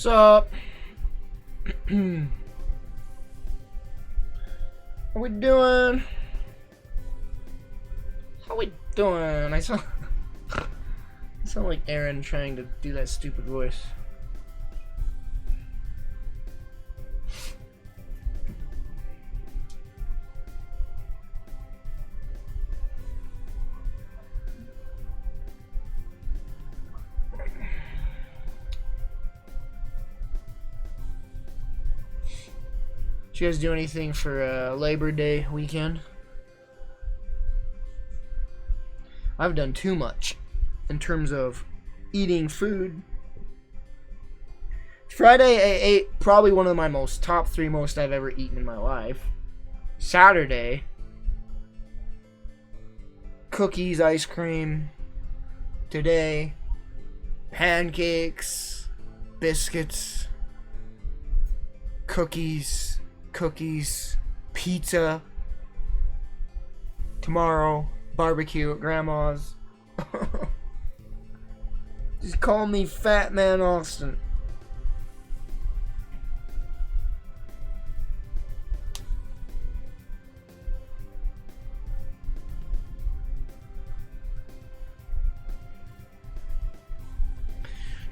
So, how we doing? How we doing? I sound like Aaron trying to do that stupid voice. Did you guys do anything for Labor Day weekend? I've done too much in terms of eating food. Friday, I ate probably one of my top three most I've ever eaten in my life. Saturday, cookies, ice cream. Today, pancakes, biscuits, cookies, pizza. Tomorrow, barbecue at Grandma's. Just call me Fat Man Austin.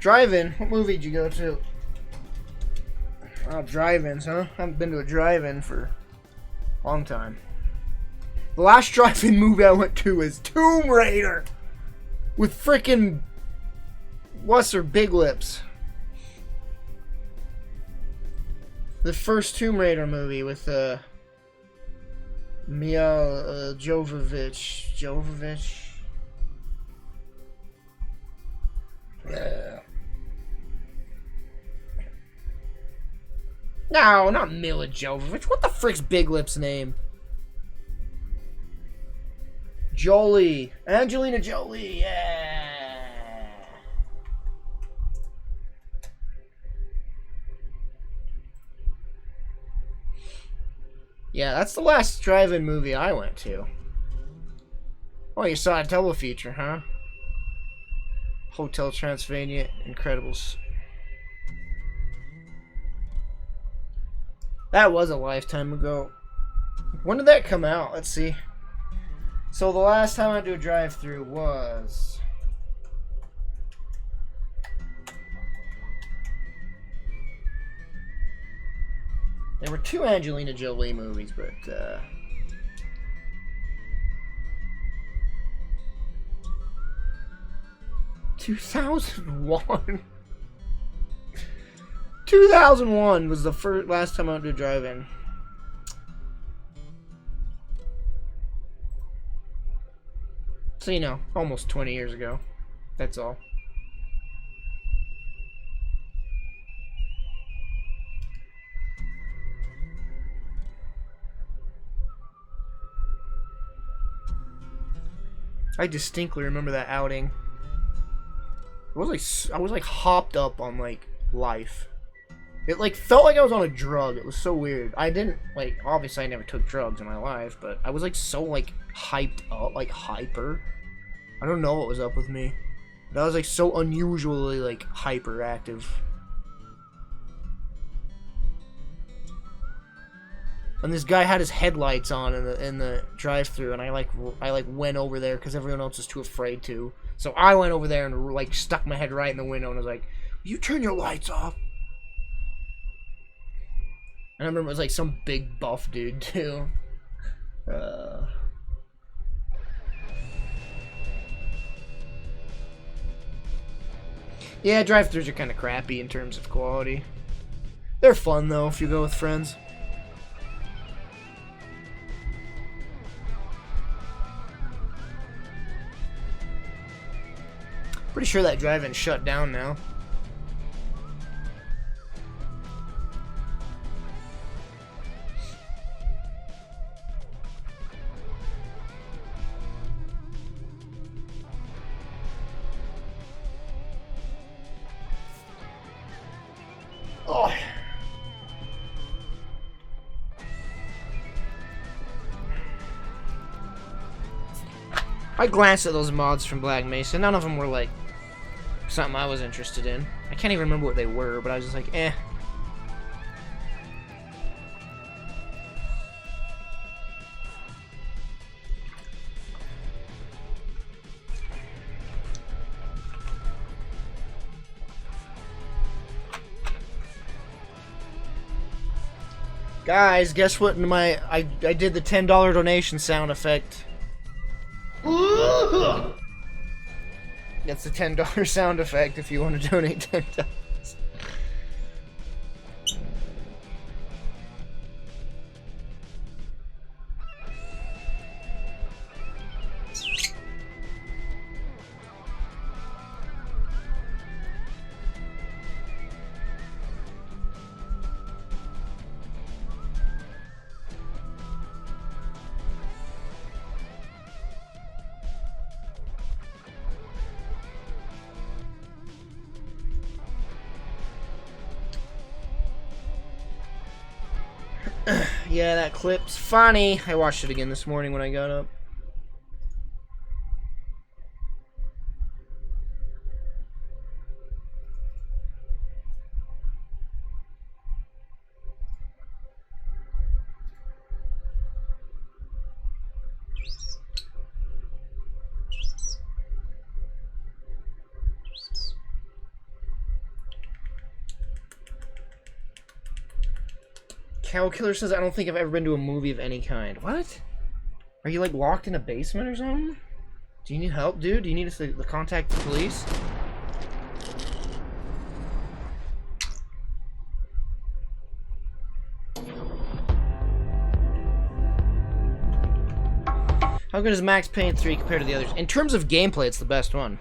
Drive-in. What movie did you go to? Oh, drive-ins, huh? I haven't been to a drive-in for a long time. The last drive-in movie I went to was Tomb Raider with frickin' what's her big lips. The first Tomb Raider movie with Mia Jovovich. Yeah. No, not Mila Jovovich. What the frick's Big Lip's name? Jolie. Angelina Jolie, yeah. Yeah, that's the last drive-in movie I went to. Oh, you saw a double feature, huh? Hotel Transylvania, Incredibles. That was a lifetime ago. When did that come out? Let's see. So the last time I went to a drive-thru was... There were two Angelina Jolie movies, but 2001. 2001 was the last time I went to a drive-in. So, you know, almost 20 years ago. That's all. I distinctly remember that outing. I was like hopped up on like life. It like felt like I was on a drug. It was so weird. I didn't like, obviously I never took drugs in my life, but I was like so like hyped up, like hyper. I don't know what was up with me. But I was like so unusually like hyperactive. And this guy had his headlights on in the drive-thru, and I went over there because everyone else was too afraid to. So I went over there and like stuck my head right in the window and was like, "Will you turn your lights off?" And I remember it was like some big buff dude too. Yeah, drive-thrus are kind of crappy in terms of quality. They're fun though if you go with friends. Pretty sure that drive-in shut down now. Oh. I glanced at those mods from Black Mesa. None of them were like something I was interested in. I can't even remember what they were, but I was just like, eh. Guys, guess what? I did the $10 donation sound effect. That's the $10 sound effect if you want to donate $10. Yeah, that clip's funny. I watched it again this morning when I got up. Cow Killer says, I don't think I've ever been to a movie of any kind. What? Are you, like, locked in a basement or something? Do you need help, dude? Do you need us to contact the police? How good is Max Payne 3 compared to the others? In terms of gameplay, it's the best one.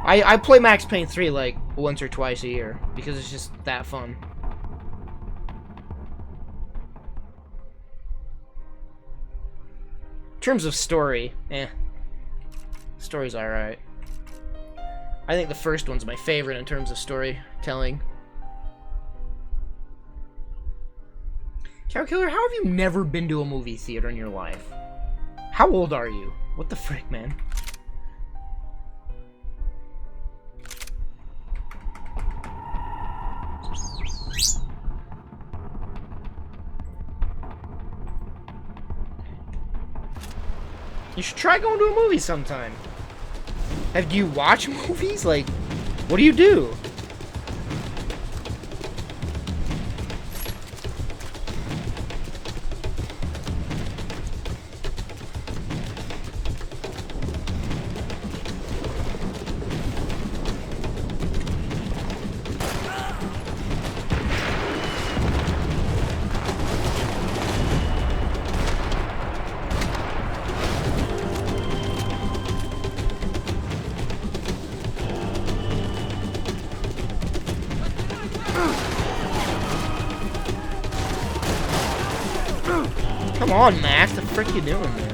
I play Max Payne 3, like, once or twice a year, because it's just that fun. In terms of story, story's alright. I think the first one's my favorite in terms of storytelling. Cow Killer, how have you never been to a movie theater in your life? How old are you? What the frick, man? You should try going to a movie sometime. Do you watch movies? Like, what do you do? Come on, Max, the frick you doing there?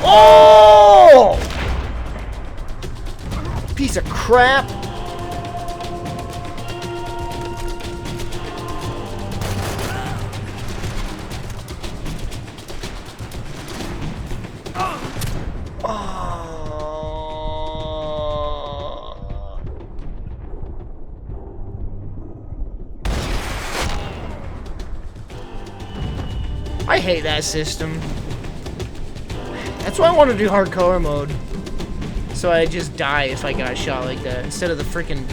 Oh! Piece of crap. I hate that system. That's why I want to do hardcore mode. So I just die if I got shot like that. Instead of the freaking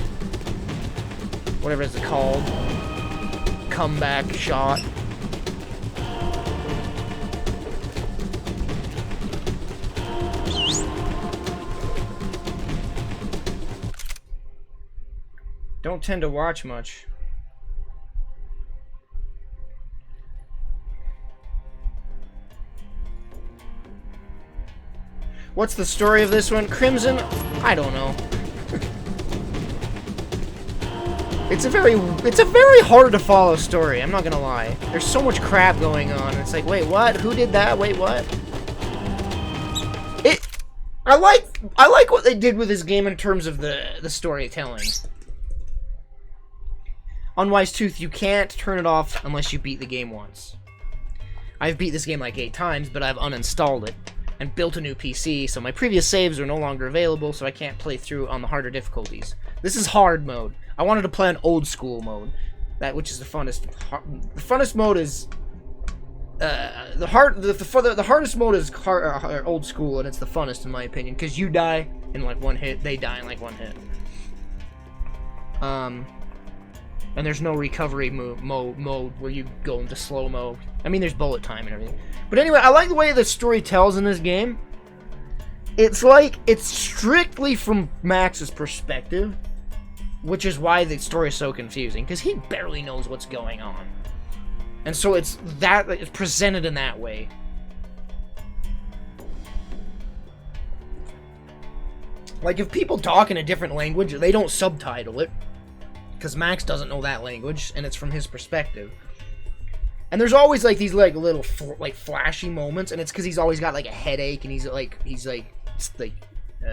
whatever it's called. Comeback shot. Don't tend to watch much. What's the story of this one? Crimson? I don't know. It's a very hard to follow story, I'm not gonna lie. There's so much crap going on. It's like, wait, what? Who did that? Wait, what? I like what they did with this game in terms of the storytelling. Unwise Tooth, you can't turn it off unless you beat the game once. I've beat this game like 8 times, but I've uninstalled it and built a new PC, so my previous saves are no longer available, so I can't play through on the harder difficulties. This is hard mode. I wanted to play on old school mode, which is the funnest. The funnest mode is the hardest mode is old school, and it's the funnest in my opinion, because you die in like 1 hit, they die in like 1 hit. And there's no recovery mode where you go into slow-mo. I mean, there's bullet time and everything. But anyway, I like the way the story tells in this game. It's like, it's strictly from Max's perspective, which is why the story is so confusing, because he barely knows what's going on. And so it's presented in that way. Like, if people talk in a different language, they don't subtitle it, because Max doesn't know that language, and it's from his perspective. And there's always like these like little flashy moments, and it's because he's always got like a headache, and he's like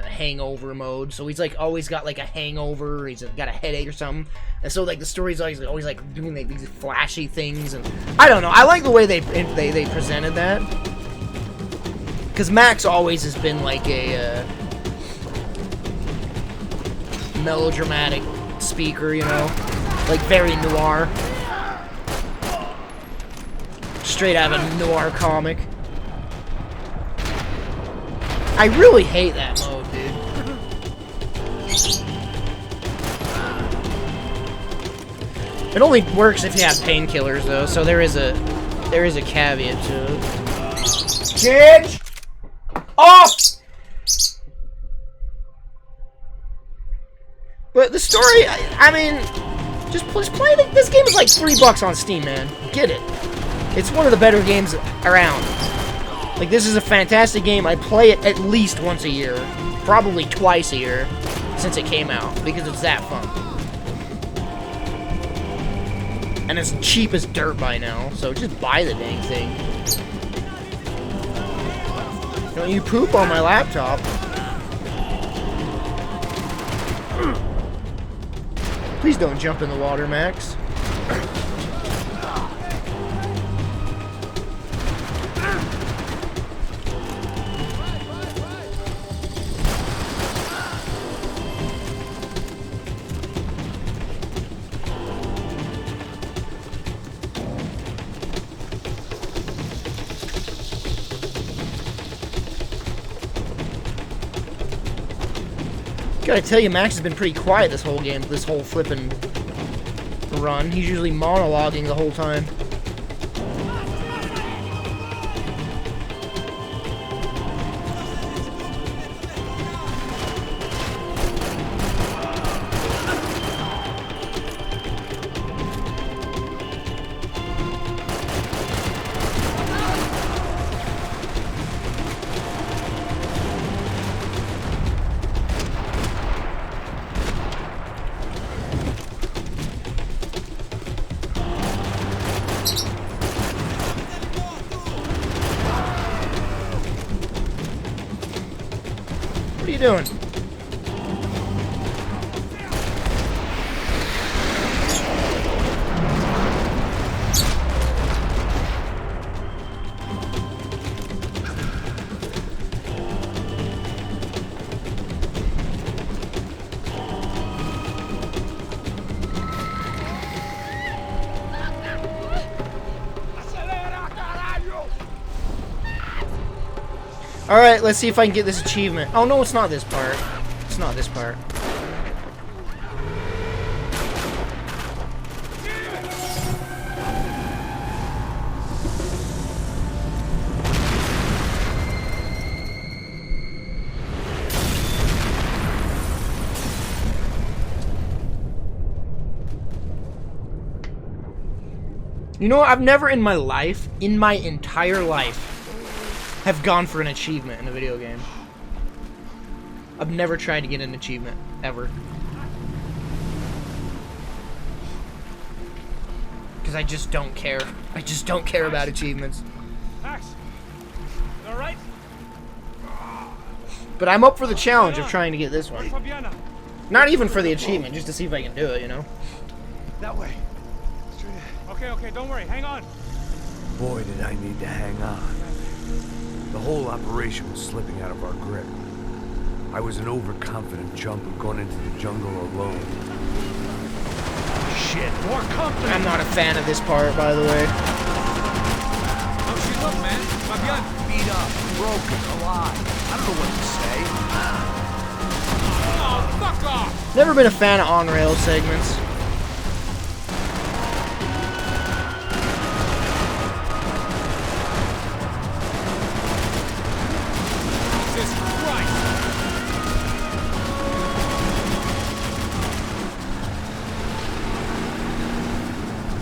hangover mode. So he's like always got like a hangover, or he's got a headache or something. And so like the story's always like doing like these flashy things, and I don't know. I like the way they presented that, because Max always has been like a melodramatic speaker, you know, like very noir, straight out of a noir comic. I really hate that mode, dude. It only works if you have painkillers, though, so there is a caveat to it. Change off. But the story, I mean, just play this game is like $3 on Steam, man. Get it. It's one of the better games around. Like, this is a fantastic game. I play it at least once a year, probably twice a year since it came out, because it's that fun. And it's cheap as dirt by now, so just buy the dang thing. Don't you poop on my laptop. Please don't jump in the water, Max. Gotta tell you, Max has been pretty quiet this whole game, this whole flippin' run. He's usually monologuing the whole time. What are you doing? Alright, let's see if I can get this achievement. Oh no, it's not this part. It's not this part. You know what? I've never in my life, in my entire life, have gone for an achievement in a video game. I've never tried to get an achievement, ever. Because I just don't care. I just don't care about achievements. Max, you alright? But I'm up for the challenge of trying to get this one. Not even for the achievement, just to see if I can do it, you know? That way. Straight ahead. Okay, don't worry. Hang on. Boy, did I need to hang on. The whole operation was slipping out of our grip. I was an overconfident chump who'd gone into the jungle alone. Shit, more company. I'm not a fan of this part, by the way. How's she look, man? Fabian. Beat up, broken, alive. I don't know what to say. Oh, fuck off! Never been a fan of on-rail segments. Jesus Christ!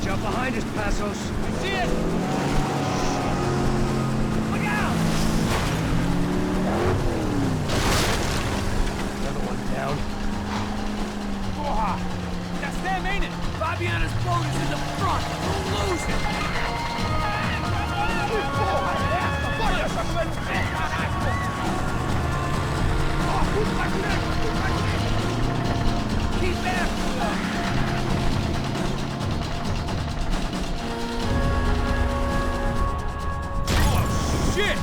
Jump behind us, Passos. See it? Look out! Another one down. Oh, that's them, ain't it? Fabiana's boat is in the front. We'll lose it. Keep after them. Oh, shit!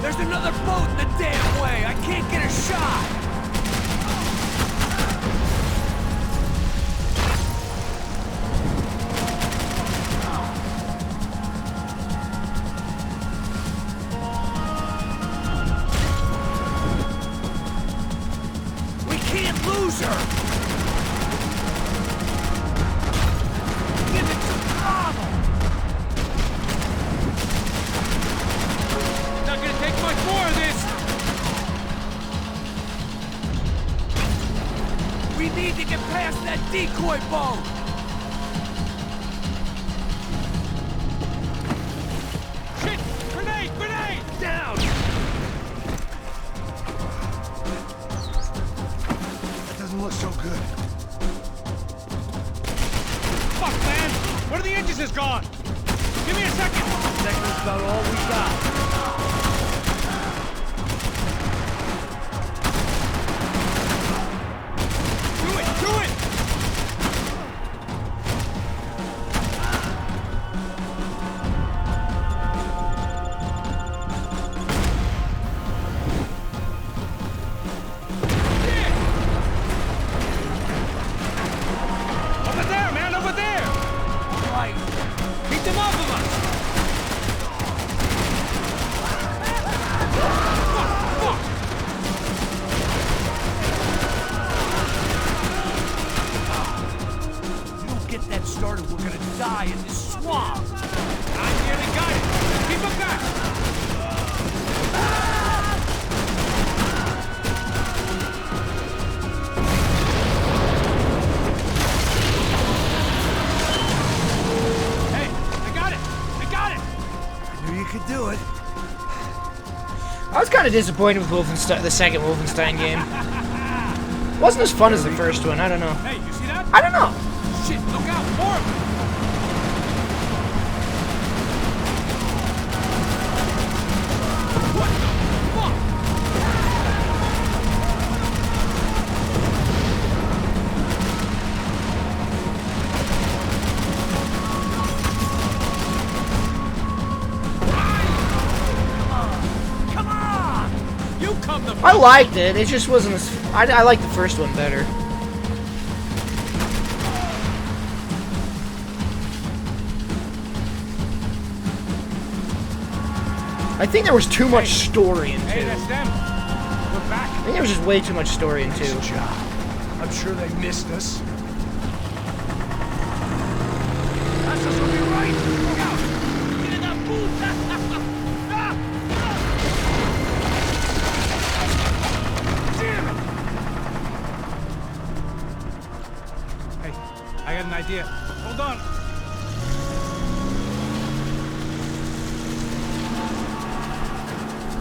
There's another boat in the damn way. I can't get a shot. We can't lose her. Give it some throttle. Not gonna take much more of this! We need to get past that decoy boat. Shit! Grenade! Grenade! Down. That doesn't look so good. Fuck, man! One of the engines is gone! Give me a second! Second's about all we got. Do it! Do it! Over there, man! Over there! Right. Keep them off of us! Fuck! Fuck! If we don't get that started, we're gonna die in this swamp. I nearly got it! Keep them back! Hey, I got it! I got it! I knew you could do it. I was kind of disappointed with Wolfenstein, the second Wolfenstein game. Wasn't as fun as the first one, I don't know. Hey, you see that? I don't know. Shit, look out! More of them! What the fuck? Come on! You come the I liked it, it just wasn't as... I liked the first one better. I think there was too much story in Hey, 2. that's them. We're back. I think there was just way too much story in 2. Good job. I'm sure they missed us. That's us will be right. Look out! Get in that booth! Damn it! Hey, I got an idea. Hold on.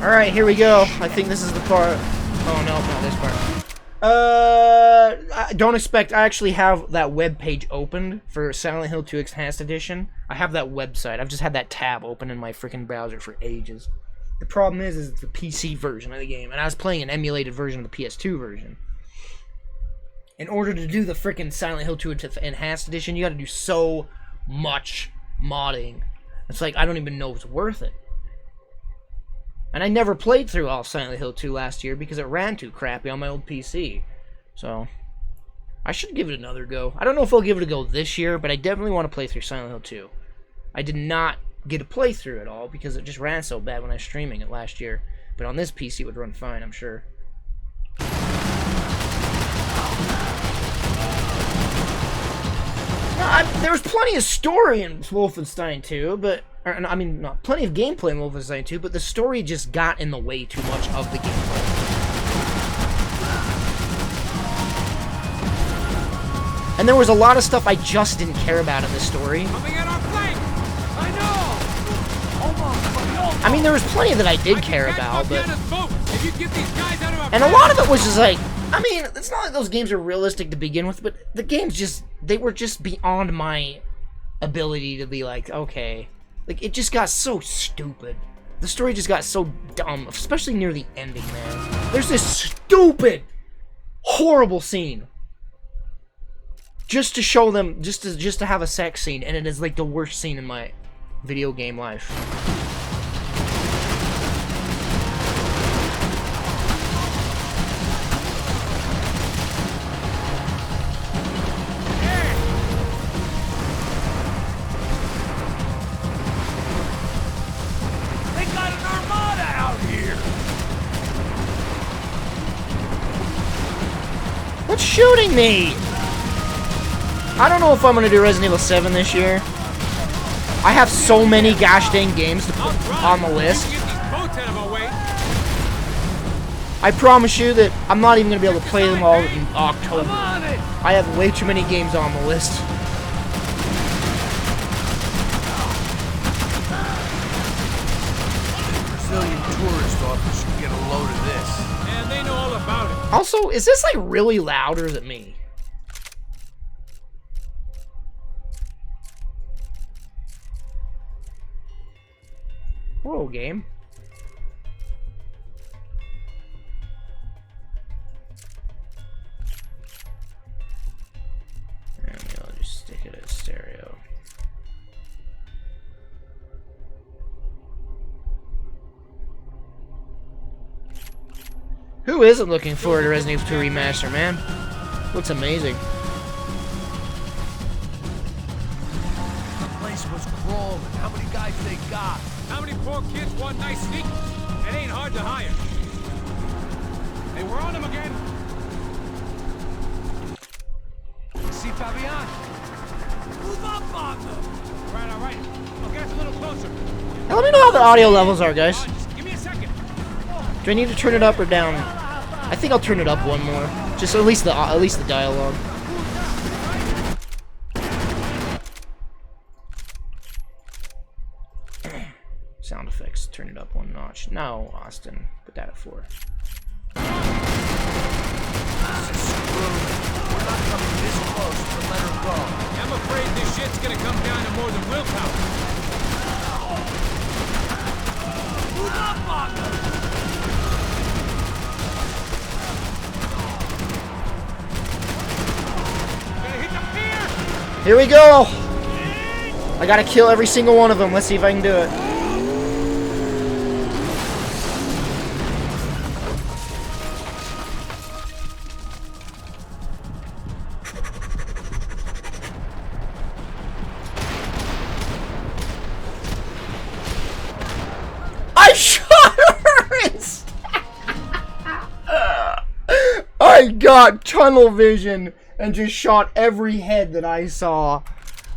Alright, here we go. I think this is the part... Oh, no, not this part. Don't expect... I actually have that web page opened for Silent Hill 2 Enhanced Edition. I have that website. I've just had that tab open in my freaking browser for ages. The problem is it's the PC version of the game, and I was playing an emulated version of the PS2 version. In order to do the freaking Silent Hill 2 Enhanced Edition, you gotta do so much modding. It's like, I don't even know if it's worth it. And I never played through all Silent Hill 2 last year because it ran too crappy on my old PC. So, I should give it another go. I don't know if I'll give it a go this year, but I definitely want to play through Silent Hill 2. I did not get a playthrough at all because it just ran so bad when I was streaming it last year. But on this PC it would run fine, I'm sure. There was plenty of story in Wolfenstein 2, but... I mean, not plenty of gameplay in Wolfenstein 2, but the story just got in the way too much of the gameplay. And there was a lot of stuff I just didn't care about in the story. Coming at our flank! I know! I mean, there was plenty that I did care about, but... If you get these guys out of our And a lot of it was just like... I mean, it's not like those games are realistic to begin with, but the games just... They were just beyond my ability to be like, okay... Like, it just got so stupid. The story just got so dumb, especially near the ending, man. There's this stupid, horrible scene. Just to show them, just to have a sex scene, and it is like the worst scene in my video game life. What's shooting me? I don't know if I'm gonna do Resident Evil 7 this year. I have so many gosh dang games to put on the list. I promise you that I'm not even gonna be able to play them all in October. I have way too many games on the list. Brazilian tourist office should get a load of this. And they know all about it. Also, is this like really loud or is it me? Whoa, game. And I'll just stick it as stereo. Who isn't looking forward to Resident Evil 2 Remaster, man? Looks amazing. The place was crawling. How many guys they got? How many poor kids want nice sneakers? It ain't hard to hire. Hey, we're on them again. See Fabian? Move up on them. All right. I'll get us a little closer. Now let me know how the audio levels are, guys. Just give me a second. Do I need to turn it up or down? I think I'll turn it up one more. Just at least the dialogue. Sound effects, turn it up one notch. No, Austin, put that at 4. This is screwed. We're not coming this close to let her go. I'm afraid this shit's gonna come down to more than willpower. Move up on them. Gonna hit the pier. Here we go! I gotta kill every single one of them. Let's see if I can do it. I shot her! I got tunnel vision and just shot every head that I saw.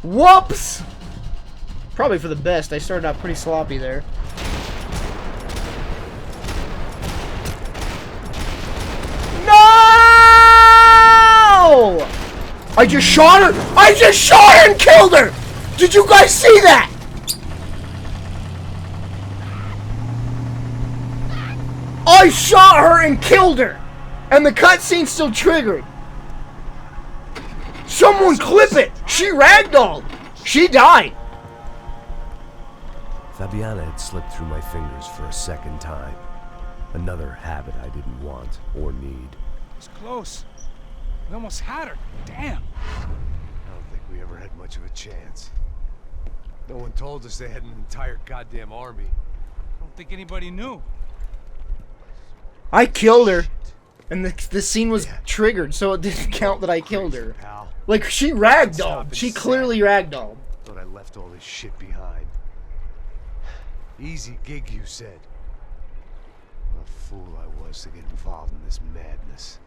Whoops! Probably for the best. I started out pretty sloppy there. No! I just shot her! I just shot her and killed her! Did you guys see that? I shot her and killed her! And the cutscene's still triggered. Someone clip it! She ragdolled! She died! Fabiana had slipped through my fingers for a second time. Another habit I didn't want or need. It's close. We almost had her. Damn. I don't think we ever had much of a chance. No one told us they had an entire goddamn army. I don't think anybody knew. I killed her. And the scene was triggered, so it didn't count that I killed her. Pal. Like, she ragdolled. She clearly ragdolled. Thought I left all this shit behind. Easy gig, you said. What a fool I was to get involved in this madness.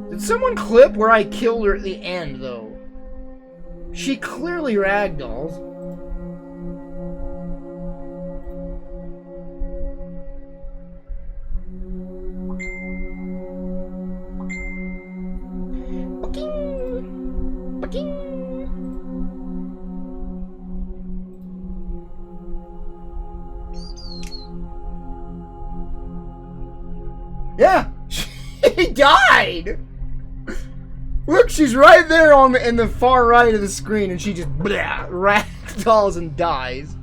Did someone clip where I killed her at the end, though? She clearly ragdolled. Yeah, she died. Look, she's right there on in the far right of the screen, and she just ragdolls and dies.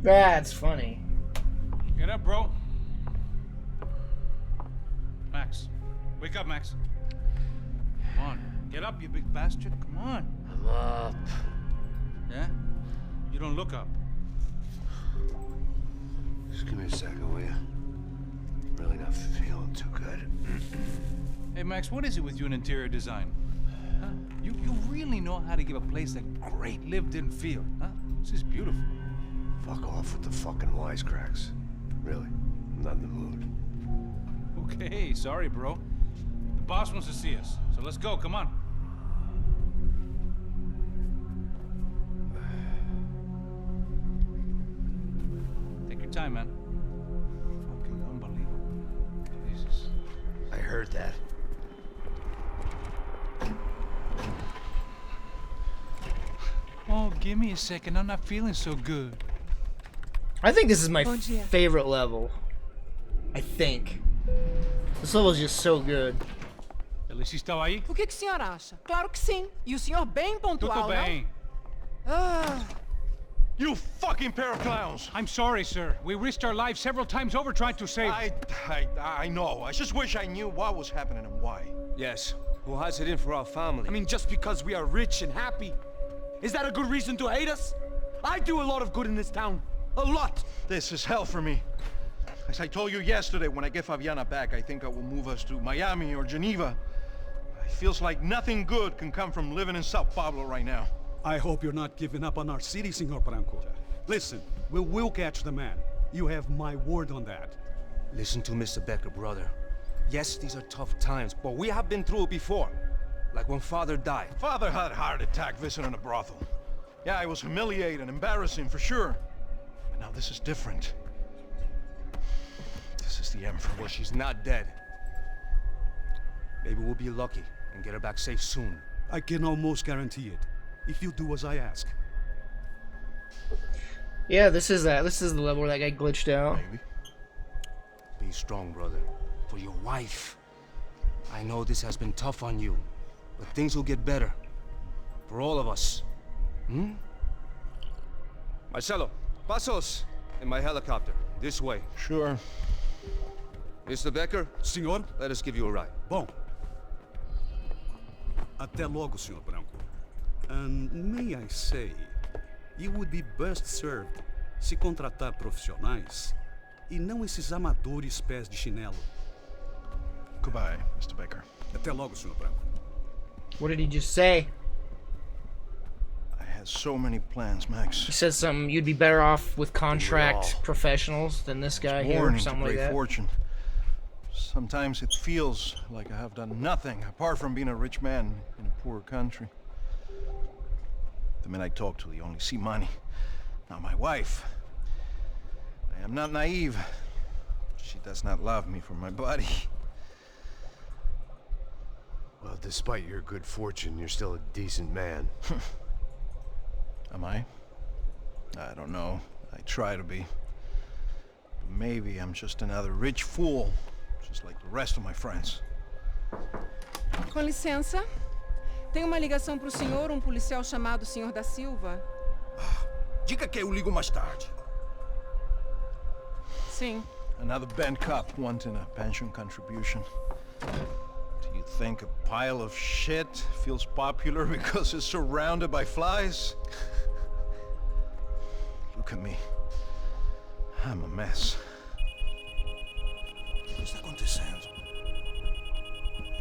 That's funny. Get up, bro. Max. Wake up, Max. Come on. Get up, you big bastard. Come on. I'm up. Yeah? You don't look up. Just give me a second, will you? Really not feeling too good. Hey, Max, what is it with you and interior design? Huh? You really know how to give a place a great lived-in feel, huh? This is beautiful. Fuck off with the fucking wisecracks. Really, I'm not in the mood. Okay, sorry, bro. The boss wants to see us, so let's go, come on. Take your time, man. Fucking unbelievable. Jesus. I heard that. Oh, give me a second. I'm not feeling so good. I think this is my favorite level. I think. This level is just so good. Alice estava aí? O que o senhor acha? Claro que sim. E o senhor bem pontual, Tudo bem. não? Ah, You fucking pair of clowns! I'm sorry, sir. We risked our lives several times over trying to save... I know. I just wish I knew what was happening and why. Yes. Who has it in for our family? I mean, just because we are rich and happy, is that a good reason to hate us? I do a lot of good in this town. A lot. This is hell for me. As I told you yesterday, when I get Fabiana back, I think I will move us to Miami or Geneva. It feels like nothing good can come from living in Sao Paulo right now. I hope you're not giving up on our city, Senor Branco. Listen, we will catch the man. You have my word on that. Listen to Mr. Becker, brother. Yes, these are tough times, but we have been through it before. Like when Father died. Father had a heart attack visiting a brothel. Yeah, it was humiliating, embarrassing for sure. But now this is different. This is the end for me. Well, she's not dead. Maybe we'll be lucky and get her back safe soon. I can almost guarantee it, if you do as I ask. Yeah, this is that. This is the level where that guy glitched out. Maybe. Be strong, brother. For your wife. I know this has been tough on you, but things will get better. For all of us. Hmm? Marcelo, pasos in my helicopter. This way. Sure. Mr. Becker, Senhor? let us give you a ride. Bom. Até logo, Senhor Branco. And may I say, you would be best served se contratar profissionais e não esses amadores pés de chinelo. Goodbye, Mr. Baker. Até logo, Senhor Branco. What did he just say? I had so many plans, Max. He said something, you'd be better off with contract professionals than this guy here, Born or into something like great that. fortune. Sometimes it feels like I have done nothing apart from being a rich man in a poor country. The men I talk to, they only see money. Now my wife, I am not naive. She does not love me for my body. Well, despite your good fortune, you're still a decent man. Am I? I don't know. I try to be. But maybe I'm just another rich fool, just like the rest of my friends. Com licença. Tem uma ligação para o senhor, um policial chamado Sr. da Silva? Diga que eu ligo mais tarde. Sim. Another band cop wanting a pension contribution. Do you think a pile of shit feels popular because it's surrounded by flies? Look at me. I'm a mess. O que está acontecendo?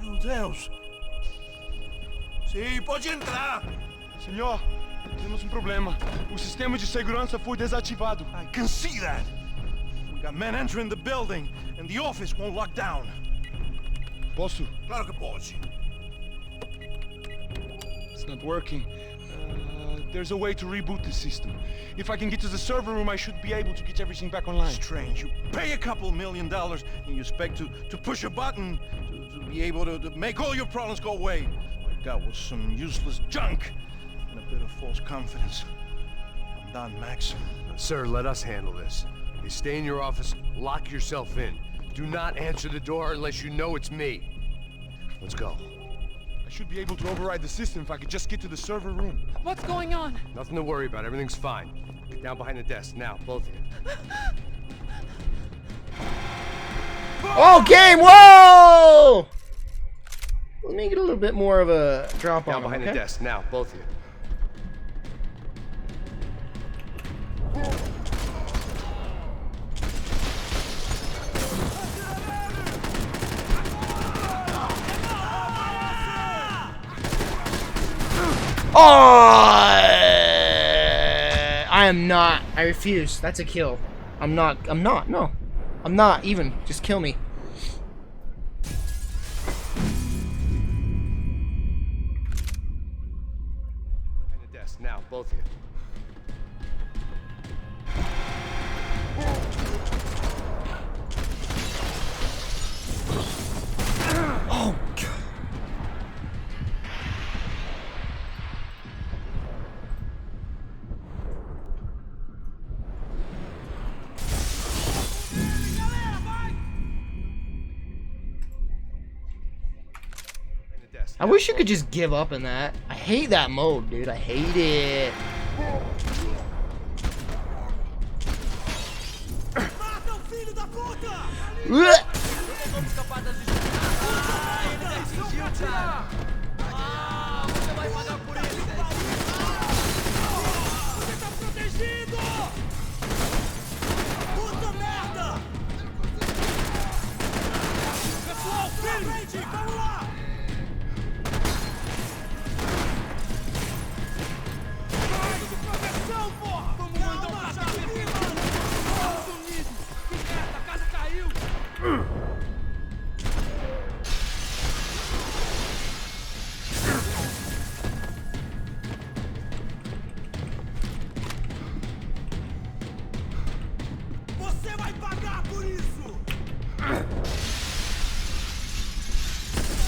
Meu Deus! Sim, pode entrar! Senhor, temos um problema. O sistema de segurança foi desativado. I can see that! We got men entering the building, and the office won't lock down. Posso? Claro que pode. It's not working. There's a way to reboot the system. If I can get to the server room, I should be able to get everything back online. Strange. You pay a couple $1 million, and you expect to push a button to be able to make all your problems go away. All I got was some useless junk and a bit of false confidence. I'm done, Max. Sir, let us handle this. You stay in your office, lock yourself in. Do not answer the door unless you know it's me. Let's go. I should be able to override the system if I could just get to the server room. What's going on? Nothing to worry about. Everything's fine. Get down behind the desk now, both of you. Oh, game! Whoa! Let me get a little bit more of a drop Down on him, behind okay? the desk now, both of you. Oh! I am not. I refuse. That's a kill. I'm not. No. I'm not even. Just kill me. Behind the desk now, both of you. Oh, God. I wish you could just give up in that. I hate that mode, dude. I hate it.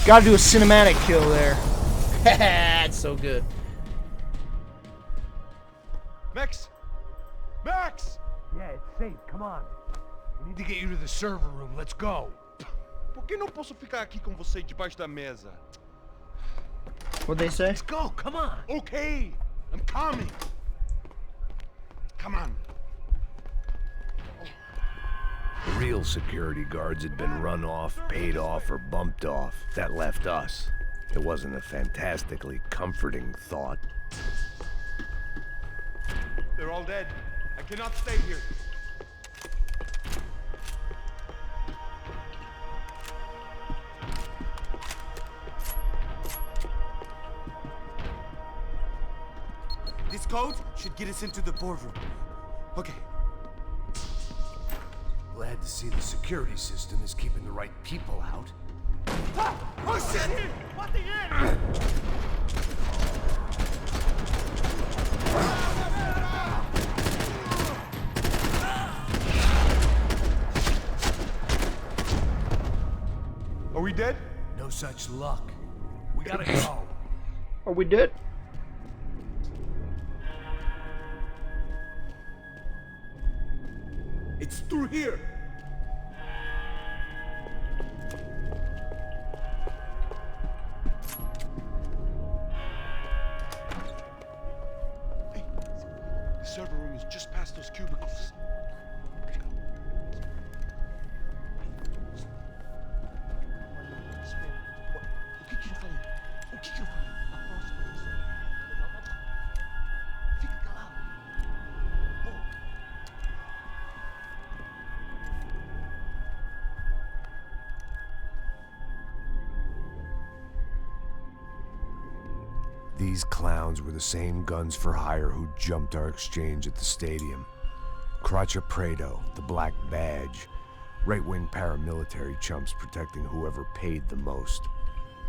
Gotta do a cinematic kill there. That's so good. Max! Max! Yeah, it's safe. Come on. We need to get you to the server room. Let's go. Por que não posso ficar aqui com você debaixo da mesa? What'd they say? Let's go. Come on. Okay, I'm coming. Come on. The real security guards had been run off, paid off, or bumped off. That left us. It wasn't a fantastically comforting thought. They're all dead. I cannot stay here. This code should get us into the boardroom. Okay. Glad to see the security system is keeping the right people out. Oh shit! What the hell? dead? No such luck. We gotta go. Are we dead? It's through here. Hey, the server room is just past those cubicles. Let's go. O que que eu falei? O que que eu falei? A próxima pessoa. Fica calado. These clowns were the same guns for hire who jumped our exchange at the stadium. Crotcha Prado, the Black Badge. Right-wing paramilitary chumps protecting whoever paid the most.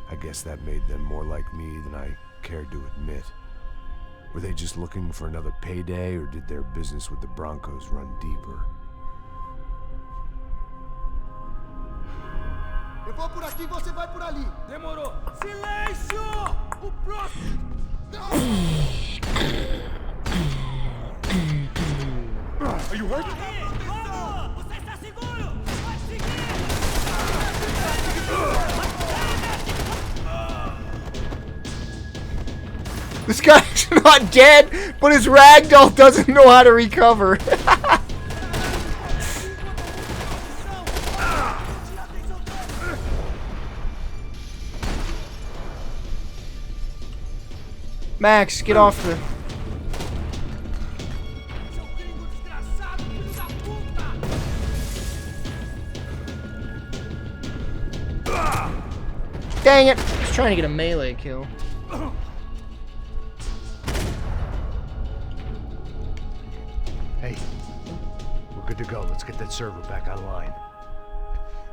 I guess that made them more like me than I cared to admit. Were they just looking for another payday, or did their business with the Broncos run deeper? Eu vou por aqui, você vai por ali. Demorou. Silêncio! O próximo! Are you hurt? Você está seguro? Pode seguir! This guy's not dead, but his ragdoll doesn't know how to recover. Max, get off the... Dang it! I was trying to get a melee kill. Hey, we're good to go. Let's get that server back online.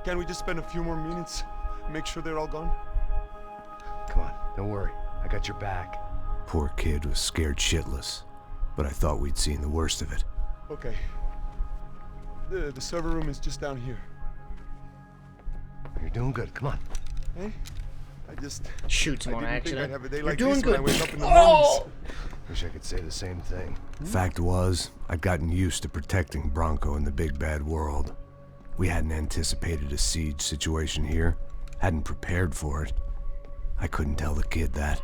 Can we just spend a few more minutes? Make sure they're all gone? Come on, don't worry. I got your back. Poor kid was scared shitless, but I thought we'd seen the worst of it. Okay. The server room is just down here. You're doing good. Come on. Hey? I just... Shoots him I on didn't think I'd accident. have a day You're like doing this good. when I wake up in the Oh! mornings. Wish I could say the same thing. Fact was, I'd gotten used to protecting Bronco in the big bad world. We hadn't anticipated a siege situation here. Hadn't prepared for it. I couldn't tell the kid that.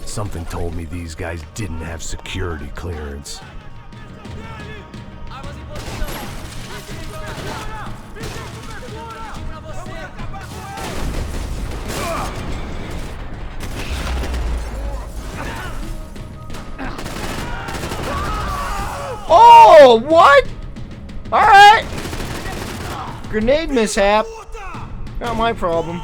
Something told me these guys didn't have security clearance. Oh, what? Alright. Grenade mishap. Not my problem.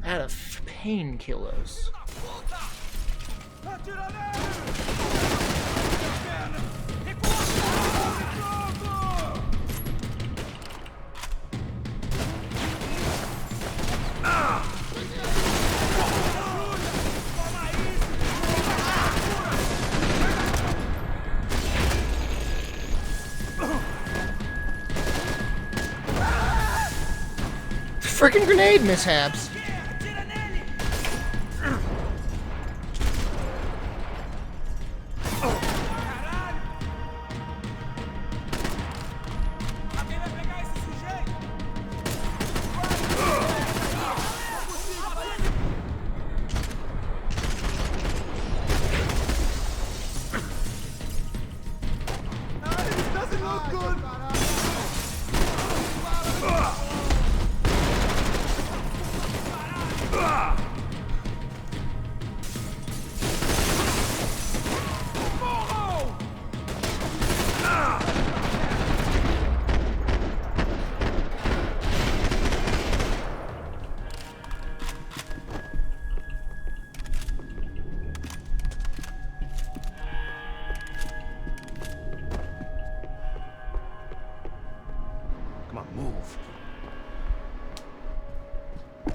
Out of painkillers. Freaking grenade mishaps.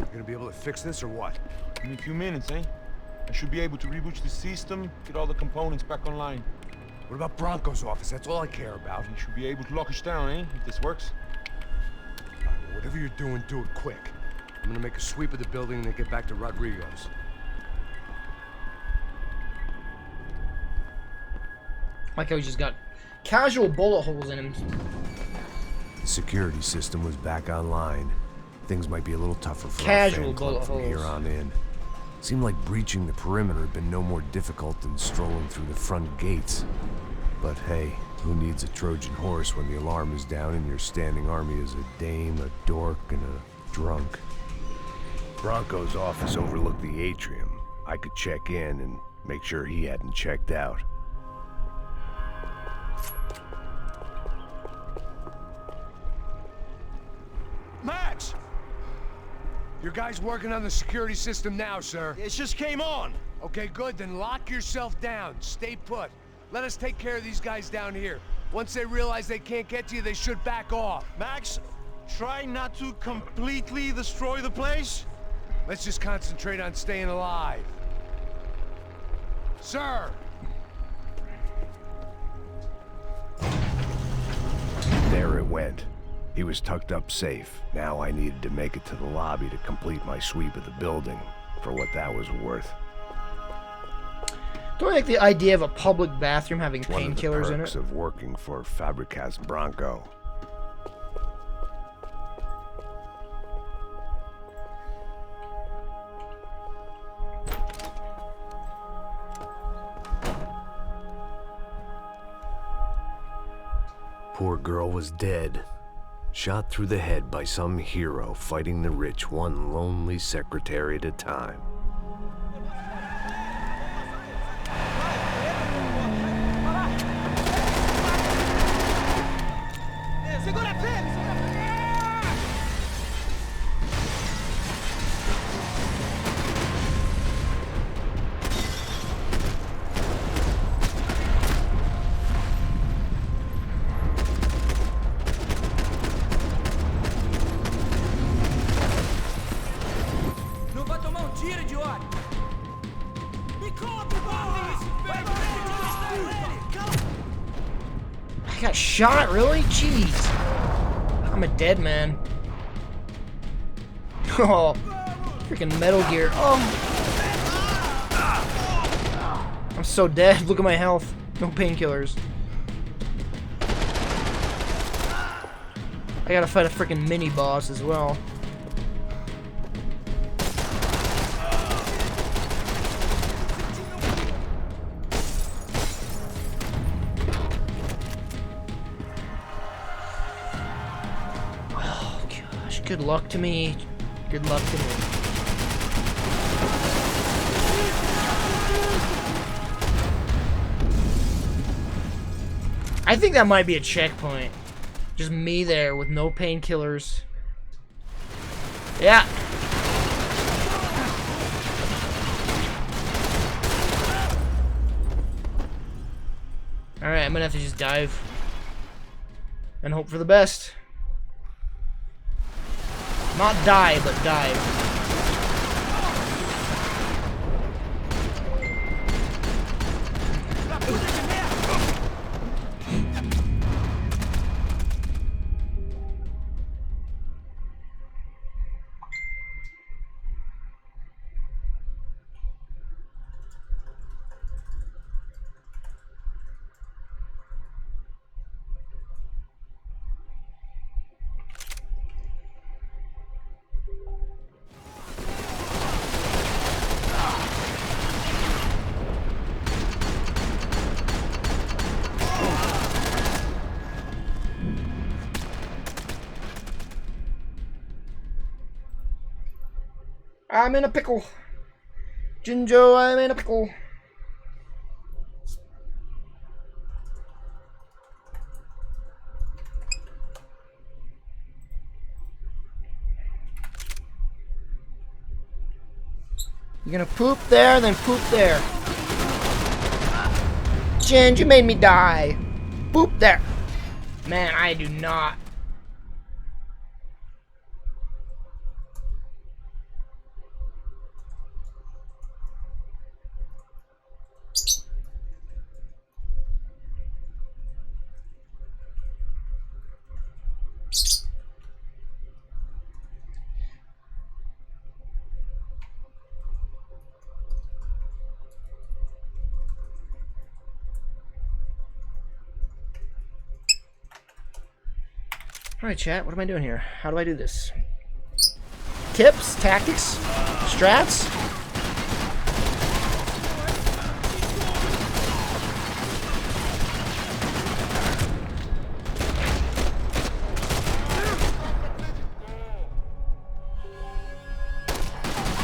You gonna be able to fix this or what? In a few minutes, eh? I should be able to reboot the system, get all the components back online. What about Bronco's office? That's all I care about. You should be able to lock us down, eh? If this works. Whatever you're doing, do it quick. I'm gonna make a sweep of the building and then get back to Rodrigo's. Like how he's just got casual bullet holes in him. The security system was back online. Things might be a little tougher for Casual our fan club bullet from here holes. on in. Seemed like breaching the perimeter had been no more difficult than strolling through the front gates. But hey, who needs a Trojan horse when the alarm is down and your standing army is a dame, a dork, and a drunk? Bronco's office overlooked the atrium. I could check in and make sure he hadn't checked out. Max! Your guys working on the security system now, sir. It just came on. Okay, good. Then lock yourself down. Stay put. Let us take care of these guys down here. Once they realize they can't get to you, they should back off. Max, try not to completely destroy the place. Let's just concentrate on staying alive. Sir! There it went. He was tucked up safe. Now I needed to make it to the lobby to complete my sweep of the building, for what that was worth. Don't like the idea of a public bathroom having One of the painkillers in perks it. of working for Fabricas Bronco. Poor girl was dead. Shot through the head by some hero fighting the rich one lonely secretary at a time. I got shot, really? Jeez. I'm a dead man. Oh, freaking Metal Gear. Oh. I'm so dead. Look at my health. No painkillers. I gotta fight a freaking mini boss as well. Oh gosh, good luck to me. Good luck to me. I think that might be a checkpoint. Just me there with no painkillers. Yeah. Alright, I'm gonna have to just dive. And hope for the best. Not die, but dive. I'm in a pickle. Jinjo, I'm in a pickle. You're gonna poop there, then poop there. Jinj, you made me die. Poop there. Man, I do not. Alright, chat, what am I doing here? How do I do this? Tips? Tactics? Strats?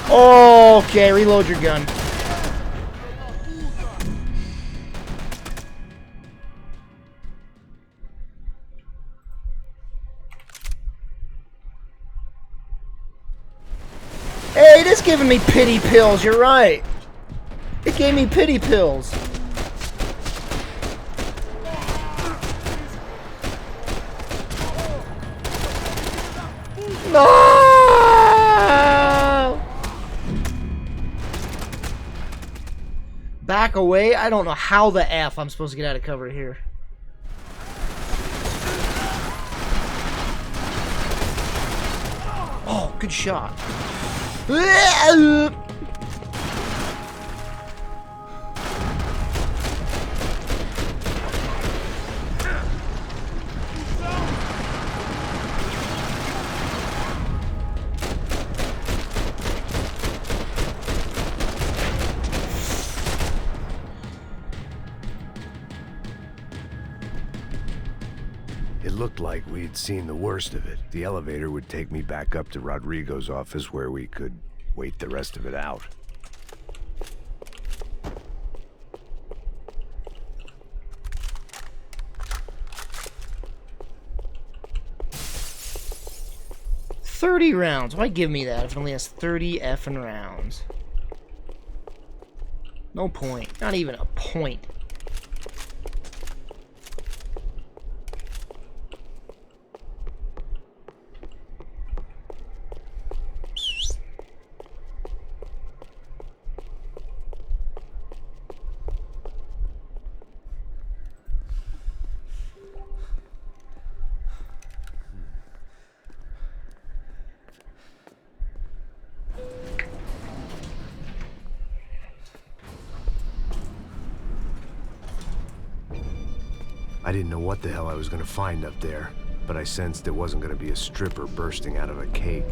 Okay, reload your gun. Hey, it is giving me pity pills, you're right. It gave me pity pills. No! Back away? I don't know how the F I'm supposed to get out of cover here. Oh, good shot. It looked like we'd seen the worst of it. The elevator would take me back up to Rodrigo's office where we could wait the rest of it out. $30 rounds. Why give me that if it only has 30 effing rounds? No point. Not even a point. I didn't know what the hell I was gonna find up there, but I sensed it wasn't gonna be a stripper bursting out of a cake.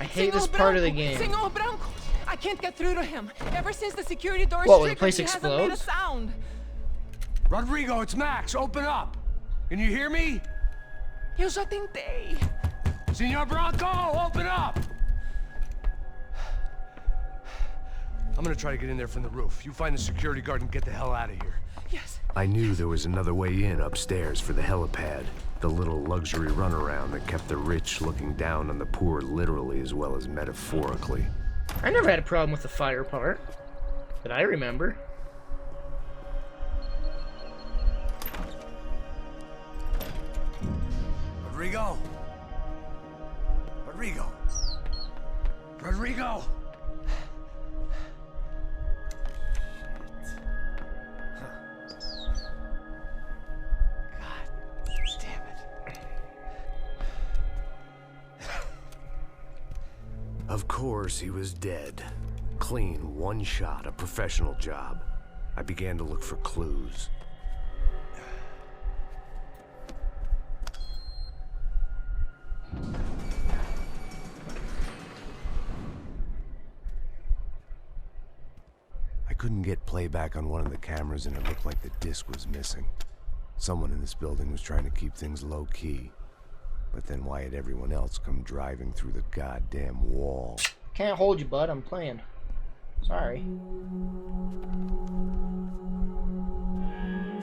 I hate this part of the game. Senor Branco, I can't get through to him. Ever since the security door is What, when the triggered, place he hasn't made a explodes? sound. Rodrigo, it's Max. Open up. Can you hear me? Eu já tentei. Senor Branco, open up. I'm gonna try to get in there from the roof. You find the security guard and get the hell out of here. Yes. I knew there was another way in upstairs for the helipad, the little luxury runaround that kept the rich looking down on the poor literally as well as metaphorically. I never had a problem with the fire part that I remember. Rodrigo. Rodrigo. Rodrigo. Of course, he was dead. Clean, one shot, a professional job. I began to look for clues. I couldn't get playback on one of the cameras and it looked like the disc was missing. Someone in this building was trying to keep things low-key. But then why had everyone else come driving through the goddamn wall? Can't hold you, bud. I'm playing. Sorry.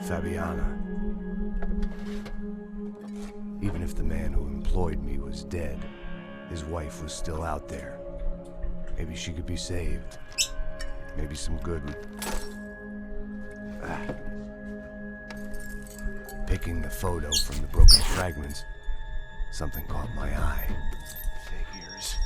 Fabiana. Even if the man who employed me was dead, his wife was still out there. Maybe she could be saved. Maybe some good would... Picking the photo from the broken fragments, something caught my eye. Figures.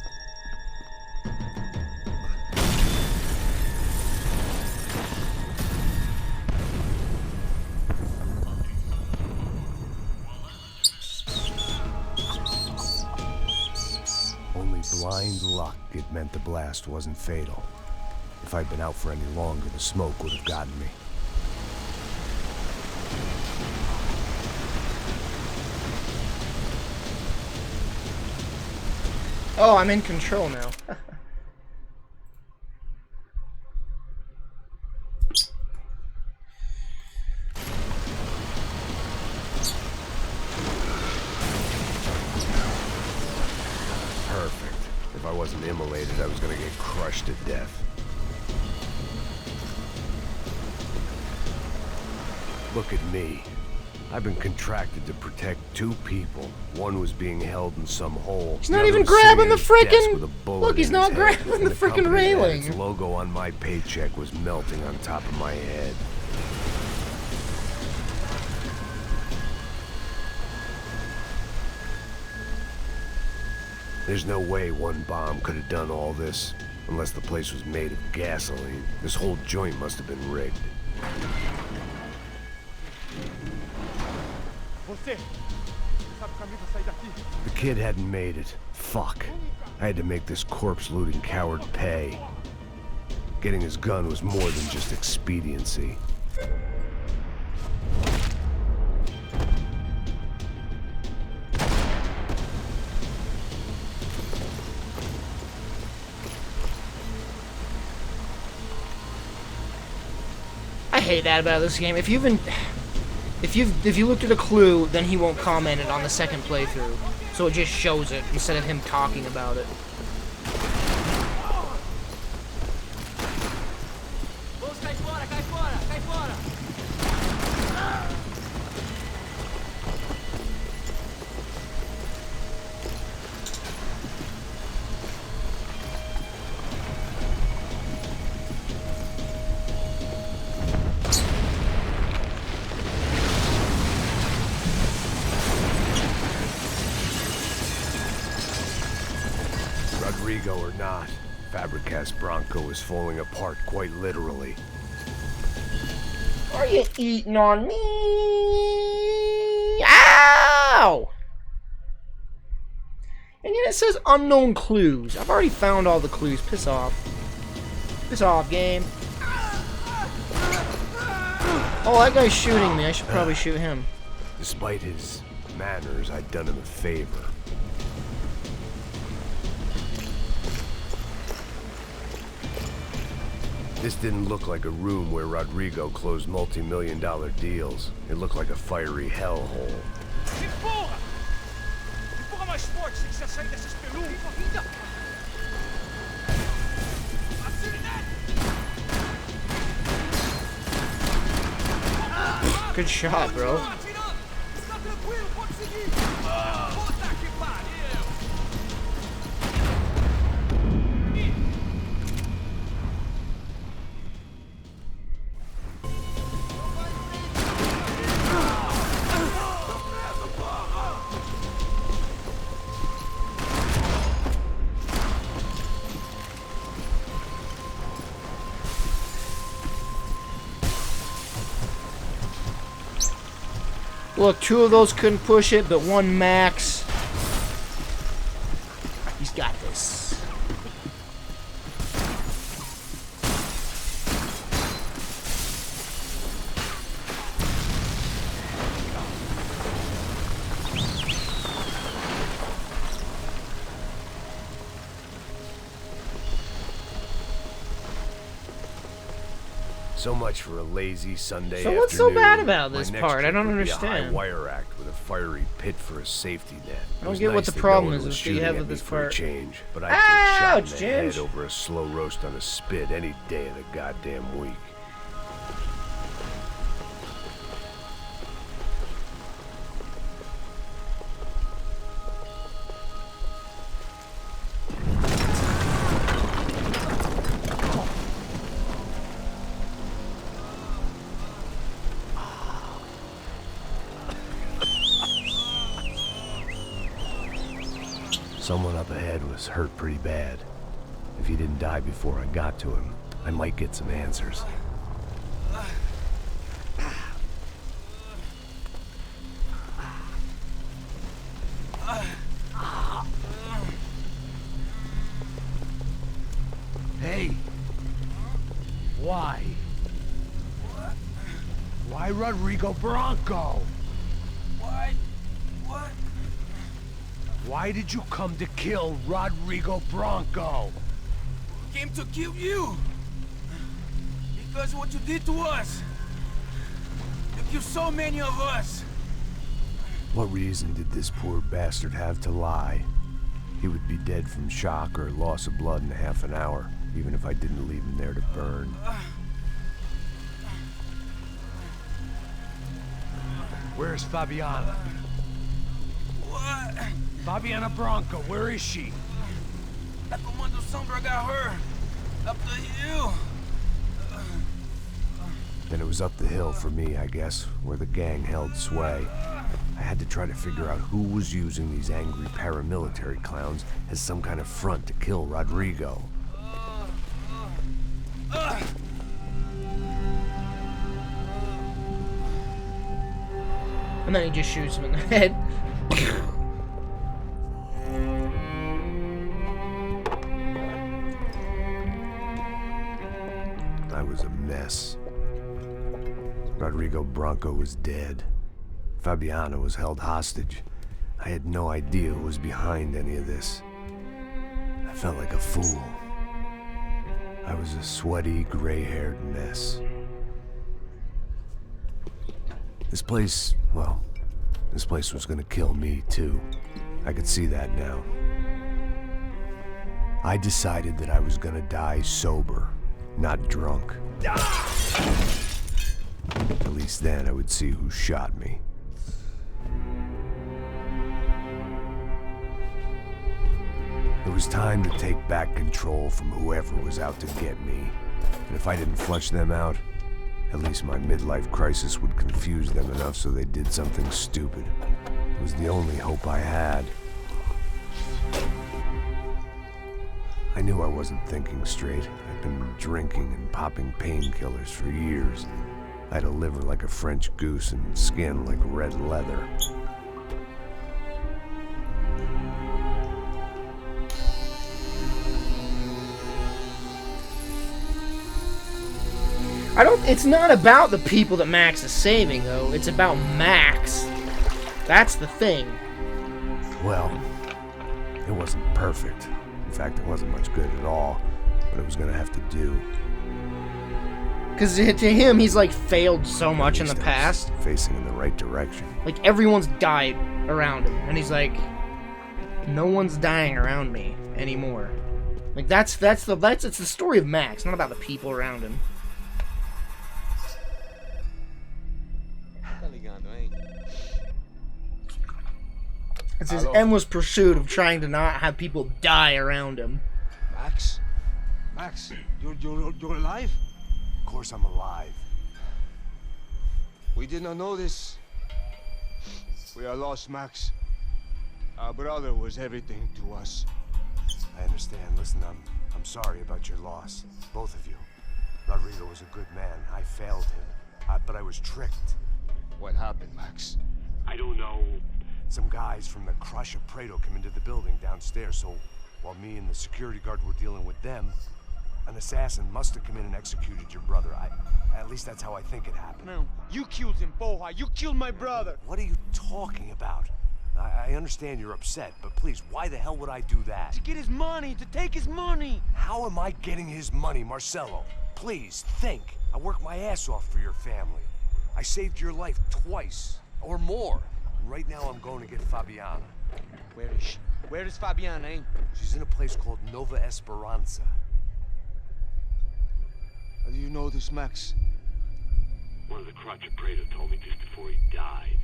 Only blind luck it meant the blast wasn't fatal. If I'd been out for any longer, the smoke would have gotten me. Oh, I'm in control now. Perfect. If I wasn't immolated, I was gonna get crushed to death. Look at me. I've been contracted to protect 2 people. One was being held in some hole. He's not even grabbing the frickin'... Look, he's not grabbing the frickin' railing. Its logo on my paycheck was melting on top of my head. There's no way one bomb could have done all this, unless the place was made of gasoline. This whole joint must have been rigged. The kid hadn't made it. Fuck. I had to make this corpse-looting coward pay. Getting his gun was more than just expediency. I hate that about this game. If you looked at a clue, then he won't comment it on the second playthrough. So it just shows it instead of him talking about it. Rodrigo or not, Fabricas Bronco is falling apart quite literally. Are you eating on me? Ow! And yet it says unknown clues. I've already found all the clues. Piss off. Piss off, game. Oh, that guy's shooting me. I should probably shoot him. Despite his manners, I'd done him a favor. This didn't look like a room where Rodrigo closed multi-million-dollar deals. It looked like a fiery hellhole. Good shot, bro. Look, 2 of those couldn't push it, but 1 max. He's got this. So much for a lazy Sunday afternoon. So what's so bad about this part? I don't A understand. high wire act with a fiery pit for a safety net. I don't get what the problem is that you have with this part. Change, but I'd take shot in the James. head over a slow roast on a spit any day of the goddamn week. Someone up ahead was hurt pretty bad. If he didn't die before I got to him, I might get some answers. Hey! Why? Why Rodrigo Bronco? What? What? Why did you come to kill Rodrigo Bronco? Came to kill you. Because what you did to us. You killed so many of us. What reason did this poor bastard have to lie? He would be dead from shock or loss of blood in half an hour, even if I didn't leave him there to burn. Where's Fabiana? What? Fabiana Bronco, where is she? La Comando Sombra got her. Up the hill. Then it was up the hill for me, I guess, where the gang held sway. I had to try to figure out who was using these angry paramilitary clowns as some kind of front to kill Rodrigo. And then he just shoots him in the head. I was a mess. Rodrigo Bronco was dead. Fabiana was held hostage. I had no idea who was behind any of this. I felt like a fool. I was a sweaty, gray-haired mess. This place, well, this place was gonna kill me too. I could see that now. I decided that I was gonna die sober, not drunk. At least then I would see who shot me. It was time to take back control from whoever was out to get me. And if I didn't flush them out, at least my midlife crisis would confuse them enough so they did something stupid. It was the only hope I had. I knew I wasn't thinking straight. I'd been drinking and popping painkillers for years. I had a liver like a French goose and skin like red leather. It's not about the people that Max is saving, though. It's about Max. That's the thing. Well, it wasn't perfect. In fact, it wasn't much good at all, but it was gonna have to do. Because to him, he's like failed so much in the At least I past. was facing in the right direction. Like everyone's died around him, and he's like, no one's dying around me anymore. Like it's the story of Max, not about the people around him. It's his endless pursuit of trying to not have people die around him. Max? Max, you're alive? Of course I'm alive. We did not know this. We are lost, Max. Our brother was everything to us. I understand. Listen, I'm sorry about your loss. Both of you. Rodrigo was a good man. I failed him. But I was tricked. What happened, Max? I don't know. Some guys from the Crush of Prado came into the building downstairs, so while me and the security guard were dealing with them, an assassin must have come in and executed your brother. At least that's how I think it happened. No, you killed him, Boha. You killed my brother. What are you talking about? I understand you're upset, but please, why the hell would I do that? To get his money, to take his money. How am I getting his money, Marcelo? Please, think. I worked my ass off for your family. I saved your life twice, or more. Right now I'm going to get Fabiana. Where is she? Where is Fabiana, eh? She's in a place called Nova Esperanza. How do you know this, Max? One of the Crotch of Prado told me just before he died.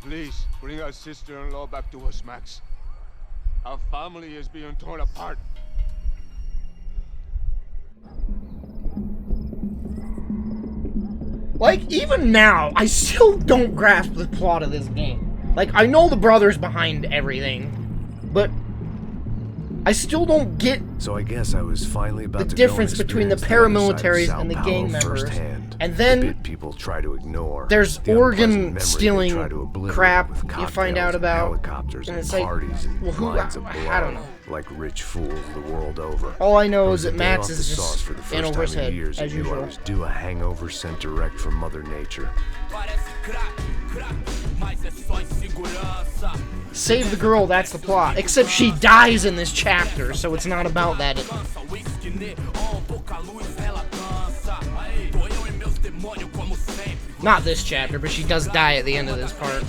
Please, bring our sister-in-law back to us, Max. Our family is being torn apart. Like, even now, I still don't grasp the plot of this game. Like, I know the brother's behind everything, but I still don't get So I guess I was finally about the to go difference and between the experience other side of paramilitaries Sao and the Paulo gang members. firsthand. And The then bit people try to ignore. there's The unpleasant organ memory they stealing try to obliterate crap with you find cocktails out and about, helicopters and and it's like, parties and well, who- lines of blood, I don't know. like rich fools the world over. All I know I is was a that day Max off is the sauce just for the in first over time his in head, years. as I knew I usual. was due a hangover sent direct from Mother Nature. Parece crack, crack, mas é só insegurança. Save the girl, that's the plot. Except she dies in this chapter, so it's not about that. Not this chapter, but she does die at the end of this part.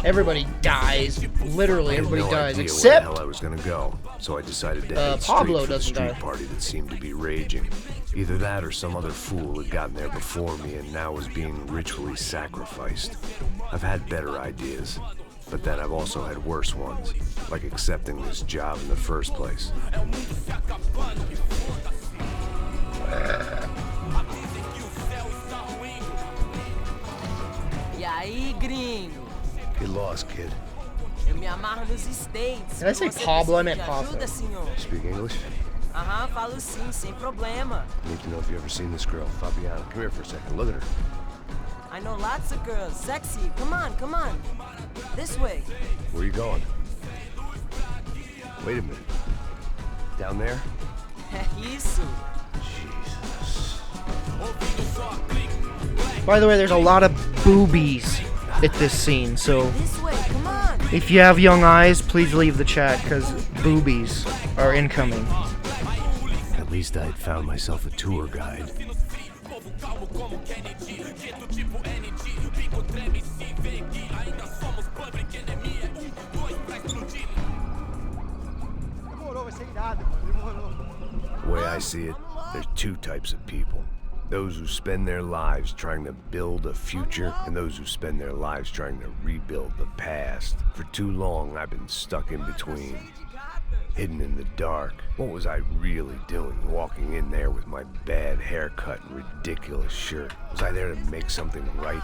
Everybody dies. Literally, everybody dies. Except where the hell I was gonna go, so I decided to head Pablo straight for the doesn't street die. party that seemed to be raging. Either that or some other fool had gotten there before me and now was being ritually sacrificed. I've had better ideas, but then I've also had worse ones, like accepting this job in the first place. E aí, gringo? Get lost, kid. Eu me amarro nos States. Did I say Você Pablo? I precisa meant de Pablo. ajuda, senhor? Speak English? Aham, falo sim, sem problema. Need to know if you ever seen this girl, Fabiana. Come here for a second. Look at her. I know lots of girls. Sexy. Come on, come on. This way. Where are you going? Wait a minute. Down there? É isso. Jesus. By the way, there's a lot of boobies at this scene, so This way, come on. if you have young eyes, please leave the chat, because boobies are incoming. At least I'd found myself a tour guide. The way I see it, there's two types of people. Those who spend their lives trying to build a future, and those who spend their lives trying to rebuild the past. For too long, I've been stuck in between, hidden in the dark. What was I really doing, walking in there with my bad haircut and ridiculous shirt? Was I there to make something right?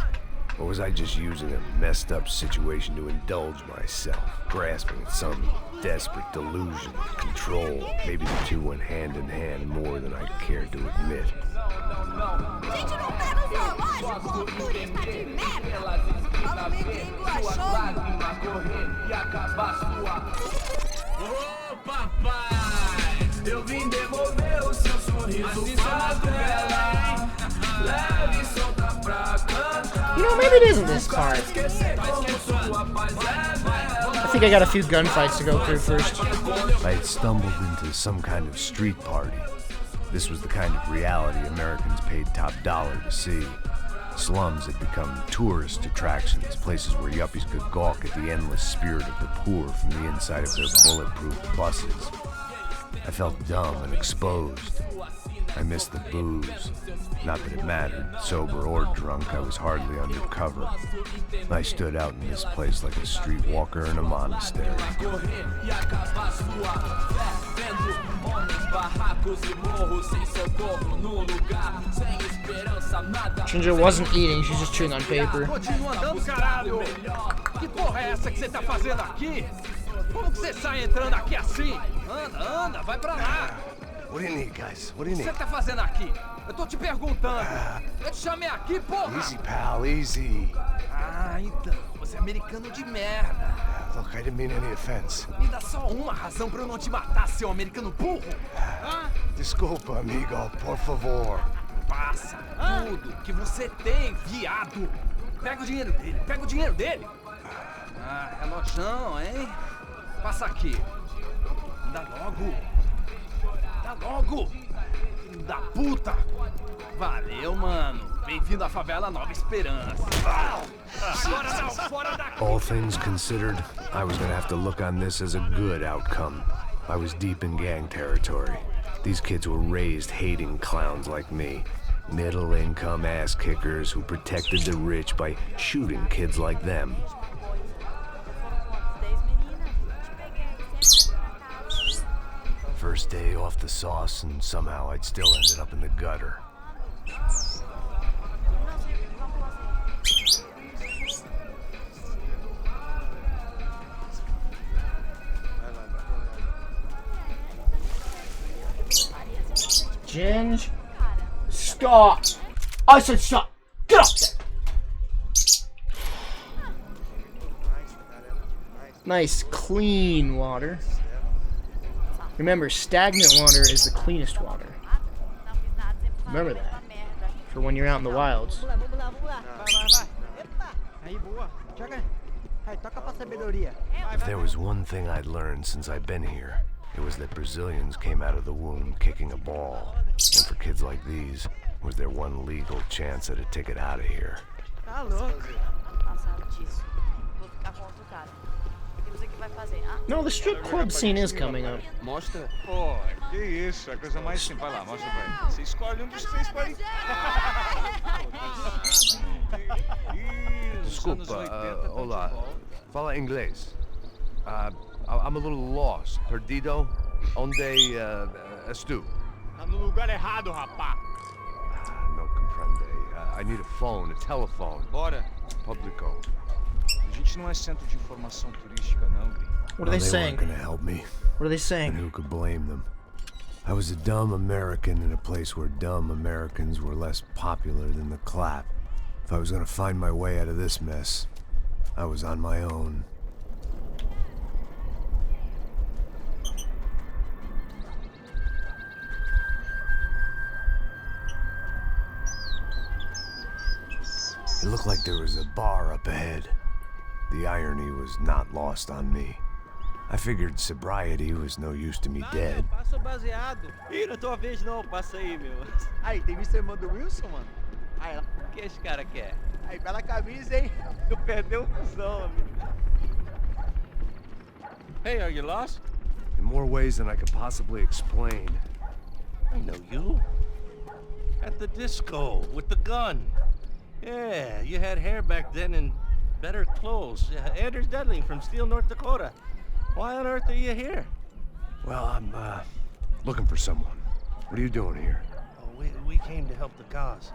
Or was I just using a messed up situation to indulge myself, grasping at some desperate delusion of control? Maybe the two went hand in hand more than I cared to admit. Gente, não pega o zoológico, turista de merda. Fala bem gringo, achou? Ô papai, eu vim devolver o seu sorriso favela. Leve e solta pra cantar. You know, maybe it isn't this part. I think I got a few gunfights to go through first. I had stumbled into some kind of street party. This was the kind of reality Americans paid top dollar to see. Slums had become tourist attractions, places where yuppies could gawk at the endless spirit of the poor from the inside of their bulletproof buses. I felt dumb and exposed. I missed the booze. Not that it mattered, sober or drunk, I was hardly undercover. I stood out in this place like a streetwalker in a monastery. Ginger wasn't eating, she's just chewing on paper. Continua andando, caralho! Que porra é essa que você tá fazendo aqui? Como que você sai entrando aqui assim? Anda, anda, vai pra lá! What do you need, guys? What do you O que need? você tá fazendo aqui? Eu tô te perguntando. Eu te chamei aqui, porra! Easy, pal, easy. Ah, então, você é americano de merda. Look, I didn't mean any offense. Me dá só uma razão pra eu não te matar, seu americano burro. Hã? Desculpa, amigo, por favor. Passa tudo que você tem, viado. Pega o dinheiro dele, pega o dinheiro dele. Ah, relojão, hein? Passa aqui. Dá logo. Dá logo. Filho da puta. Valeu, mano. Bem-vindo à favela Nova Esperança. Agora não, fora daqui. All things considered, I was gonna have to look on this as a good outcome. I was deep in gang territory. These kids were raised hating clowns like me. Middle-income ass-kickers who protected the rich by shooting kids like them. First day off the sauce, and somehow I'd still ended up in the gutter. Ginge, stop! I said stop! Get up there! Nice, clean water. Remember, stagnant water is the cleanest water. Remember that. for when you're out in the wilds. If there was one thing I'd learned since I've been here, it was that Brazilians came out of the womb kicking a ball. And for kids like these, was their one legal chance at a ticket out of here. Tá louco. Cansado disso. Vou ficar com outro cara. Eu não sei o que vai fazer. No, the strip club scene is coming up. Mostra. Pô, que isso, é a coisa mais simples. Vai lá, mostra pra ele. Você escolhe dos três para Desculpa, olá. Fala inglês. I'm a little lost. Perdido? Onde estou? Tá no lugar errado, rapá. Não compreende. I need a phone, a telephone. Bora. Publico. A gente não é centro de informação turística, não, gringo. What are they saying? They weren't gonna help me. What are they saying? And who could blame them? I was a dumb American in a place where dumb Americans were less popular than the clap. If I was gonna find my way out of this mess, I was on my own. It looked like there was a bar up ahead. The irony was not lost on me. I figured sobriety was no use to me dead. Passo baseado. Ih, não é tua vez não, passa aí, meu. Aí, tem visto a irmã do Wilson, mano? Aí, o que esse cara quer? Aí, bela camisa, hein? Tu perdeu o cuzão, amigo. Hey, are you lost? In more ways than I could possibly explain. I know you. At the disco, with the gun. Yeah, you had hair back then and better clothes. Anders Dudley from Steele, North Dakota. Why on earth are you here? Well, I'm, looking for someone. What are you doing here? Oh, we came to help the cause.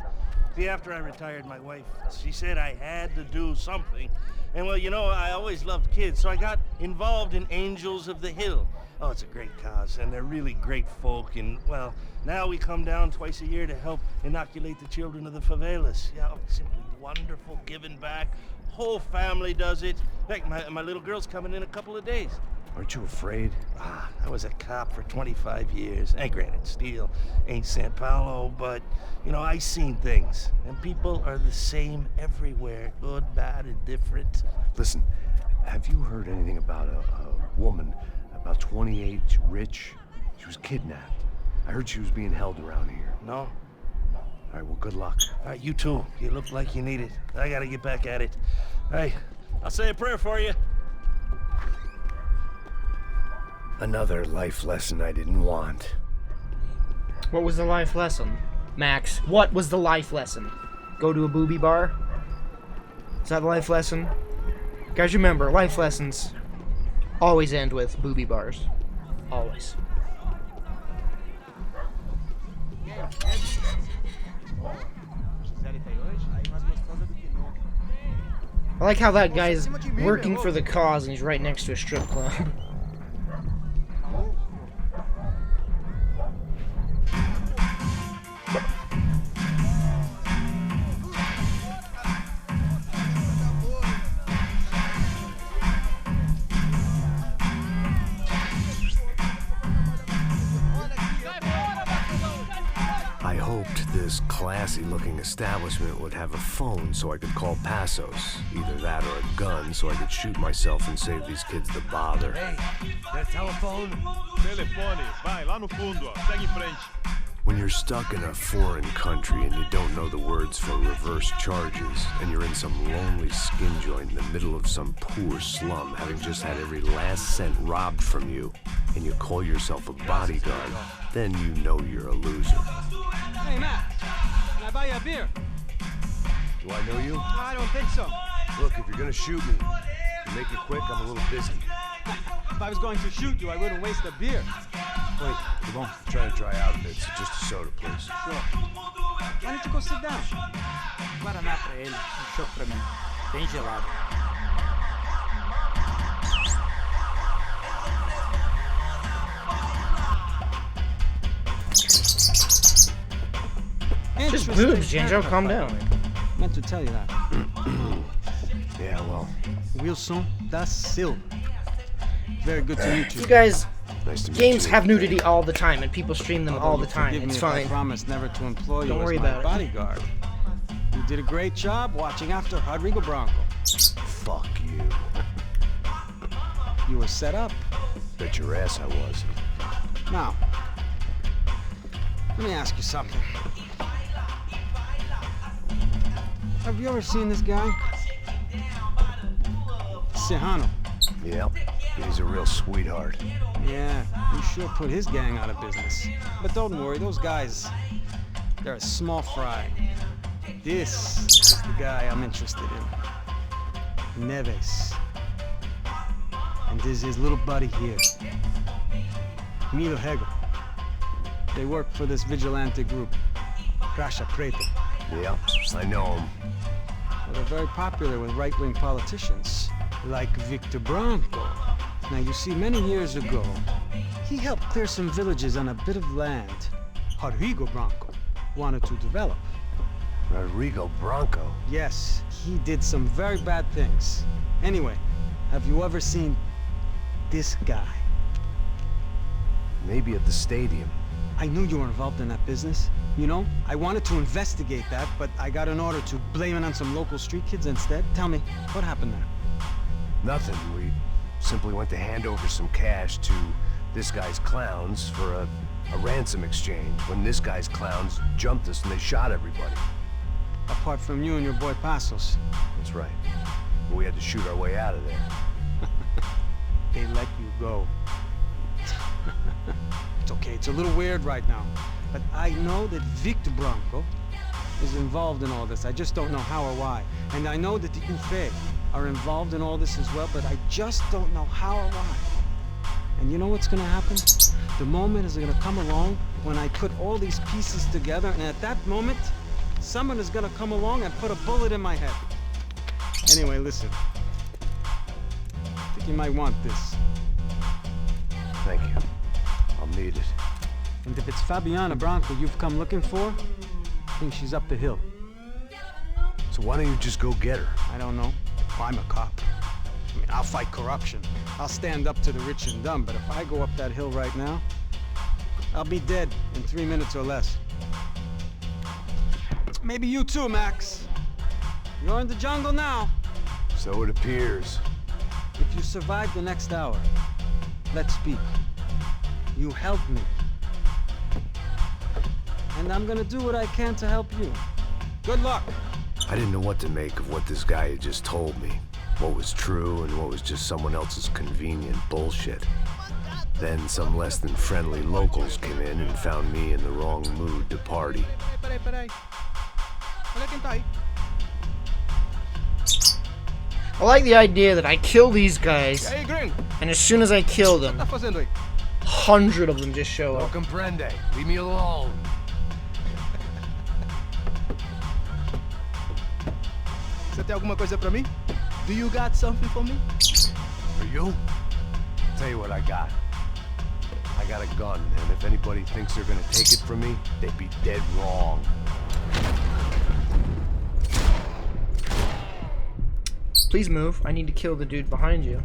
See, after I retired, my wife, she said I had to do something. And well, you know, I always loved kids, so I got involved in Angels of the Hill. Oh, it's a great cause, and they're really great folk, and well, now we come down twice a year to help inoculate the children of the favelas. Yeah, oh, it's simply wonderful, giving back. Whole family does it. In fact, my little girl's coming in a couple of days. Aren't you afraid? I was a cop for 25 years. And granted, Steele ain't San Paulo, but, you know, I seen things. And people are the same everywhere. Good, bad, and different. Listen, have you heard anything about a woman, about 28, rich? She was kidnapped. I heard she was being held around here. No? All right, well, good luck. All right, you too. You look like you need it. I gotta get back at it. Hey, I'll say a prayer for you. Another life lesson I didn't want. What was the life lesson? Max, what was the life lesson? Go to a booby bar? Is that the life lesson? Guys, remember, life lessons always end with booby bars. Always. I like how that guy's working for the cause and he's right next to a strip club. I hoped this classy-looking establishment would have a phone so I could call Passos. Either that or a gun so I could shoot myself and save these kids the bother. Hey, that telephone? Telefone, vai, lá no fundo, ó. Segue em frente. When you're stuck in a foreign country and you don't know the words for reverse charges, and you're in some lonely skin joint in the middle of some poor slum, having just had every last cent robbed from you, and you call yourself a bodyguard, then you know you're a loser. Hey, Matt, can I buy you a beer? Do I know you? I don't think so. Look, if you're gonna shoot me, make it quick, I'm a little busy. If I was going to shoot you, I wouldn't waste a beer. Wait, come on. I'm trying to dry out a bit, so just a soda, please. Sure. Why don't you go sit down? Guaraná pra ele, chopp pra mim. Bem gelado. Just boobs, Janjo, calm down. Meant to tell you that. Yeah, well. Wilson da Silva. Very good to meet you. You guys Nice to meet Games you. have nudity all the time, and people stream them all the time. It's fine. I promise never to employ you Don't as worry my about it. bodyguard. You did a great job watching after Rodrigo Bronco. Fuck you. You were set up. Bet your ass I was. Now, let me ask you something. Have you ever seen this guy? Serrano. Yep. He's a real sweetheart. Yeah, you sure put his gang out of business. But don't worry, those guys, they're a small fry. This is the guy I'm interested in. Neves. And this is his little buddy here. Milo Hegel. They work for this vigilante group, Crasha Preto. Yep, I know him. Well, they're very popular with right-wing politicians, like Victor Bronco. Now, you see, many years ago, he helped clear some villages on a bit of land Rodrigo Bronco wanted to develop. Rodrigo Bronco? Yes, he did some very bad things. Anyway, have you ever seen this guy? Maybe at the stadium. I knew you were involved in that business. You know, I wanted to investigate that, but I got an order to blame it on some local street kids instead. Tell me, what happened there? Nothing. We simply went to hand over some cash to this guy's clowns for a ransom exchange when this guy's clowns jumped us and they shot everybody. Apart from you and your boy Passos. That's right. But we had to shoot our way out of there. They let you go. It's okay, it's a little weird right now. But I know that Victor Bronco is involved in all this. I just don't know how or why. And I know that the UFE are involved in all this as well, but I just don't know how or why. And you know what's gonna happen? The moment is gonna come along when I put all these pieces together, and at that moment, someone is gonna come along and put a bullet in my head. Anyway, listen. I think you might want this. Thank you. I'll need it. And if it's Fabiana Bronco you've come looking for, I think she's up the hill. So why don't you just go get her? I don't know. I'm a cop. I mean, I'll fight corruption. I'll stand up to the rich and dumb, but if I go up that hill right now, I'll be dead in 3 minutes or less. Maybe you too, Max. You're in the jungle now. So it appears. If you survive the next hour, let's speak. You help me. And I'm gonna do what I can to help you. Good luck. I didn't know what to make of what this guy had just told me. What was true and what was just someone else's convenient bullshit. Then some less than friendly locals came in and found me in the wrong mood to party. I like the idea that I kill these guys, and as soon as I kill them, 100 of them just show No up. comprende. Leave me alone. Você tem alguma coisa pra mim? Do you got something for me? For you? Tell you what I got. I got a gun, and if anybody thinks they're gonna take it from me, they'd be dead wrong. Please move. I need to kill the dude behind you.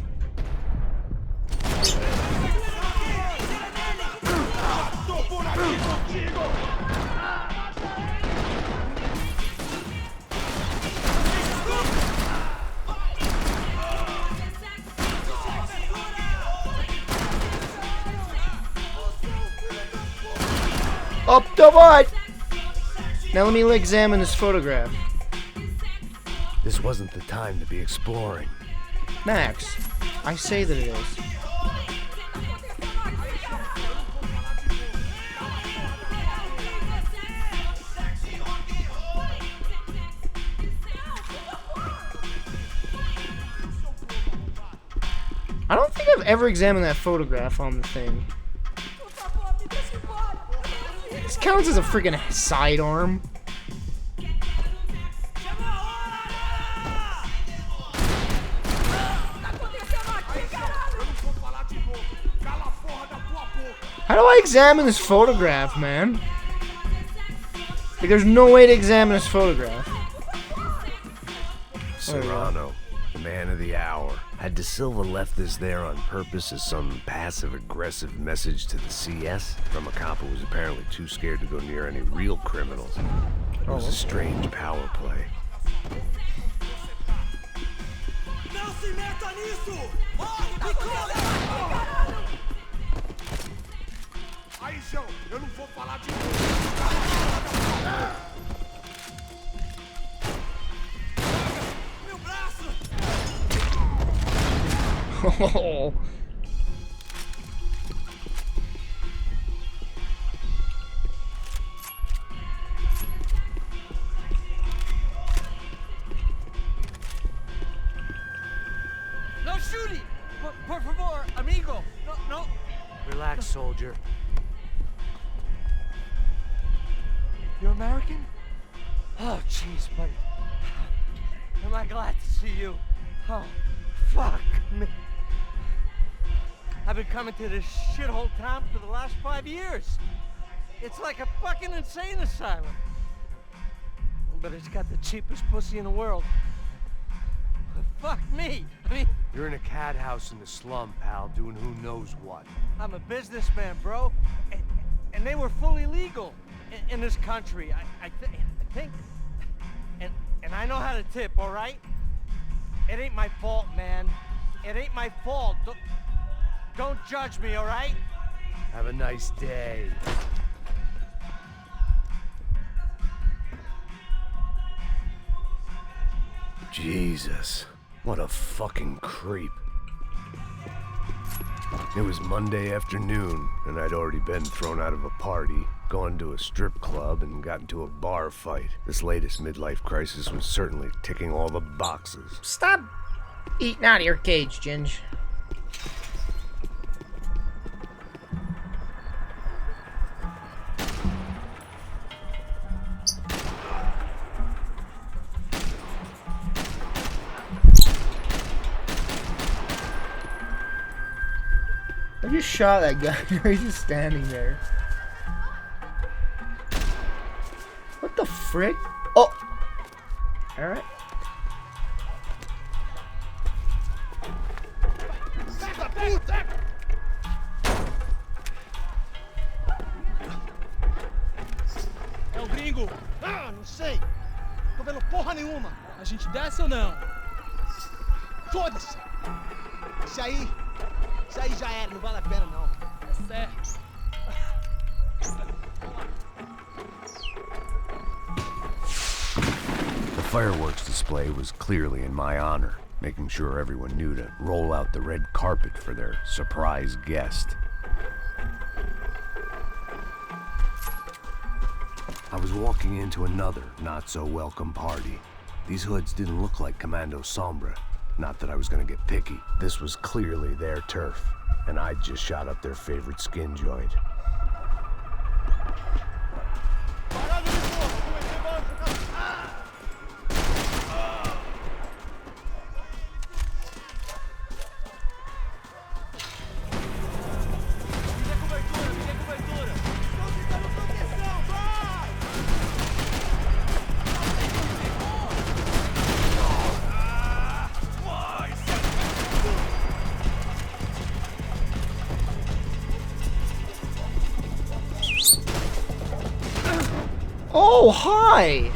Up the butt! Now let me examine this photograph. This wasn't the time to be exploring. Max, I say that it is. I don't think I've ever examined that photograph on the thing. This counts as a freaking sidearm. How do I examine this photograph, man? Like, there's no way to examine this photograph. Serrano, the man of the hour. Had De Silva left this there on purpose as some passive-aggressive message to the CS from a cop who was apparently too scared to go near any real criminals? It was a strange power play. Não se meta nisso! Aí, João, eu não vou falar de Meu braço! Oh. No shooting! Por favor, amigo! No, no! Relax, soldier. You're American? Oh, jeez, buddy. Am I glad to see you? Oh, fuck me. I've been coming to this shithole town for the last 5 years. It's like a fucking insane asylum. But it's got the cheapest pussy in the world. Fuck me. I mean, You're in a cat house in the slum, pal, doing who knows what. I'm a businessman, bro. And they were fully legal in this country. I think. And I know how to tip, all right? It ain't my fault, man. It ain't my fault. Don't judge me, all right? Have a nice day. Jesus, what a fucking creep. It was Monday afternoon, and I'd already been thrown out of a party, gone to a strip club, and got into a bar fight. This latest midlife crisis was certainly ticking all the boxes. Stop eating out of your cage, Ginge. I just shot that guy. He's just standing there. What the frick? Oh! Alright. É o gringo! Ah, não sei! Tô vendo porra nenhuma! A gente desce ou não? Foda-se! Isso aí já era, não vale a pena não. É certo. The fireworks display was clearly in my honor, making sure everyone knew to roll out the red carpet for their surprise guest. I was walking into another not-so-welcome party. These hoods didn't look like Commando Sombra. Not that I was gonna get picky. This was clearly their turf, and I'd just shot up their favorite skin joint. Oh, hi!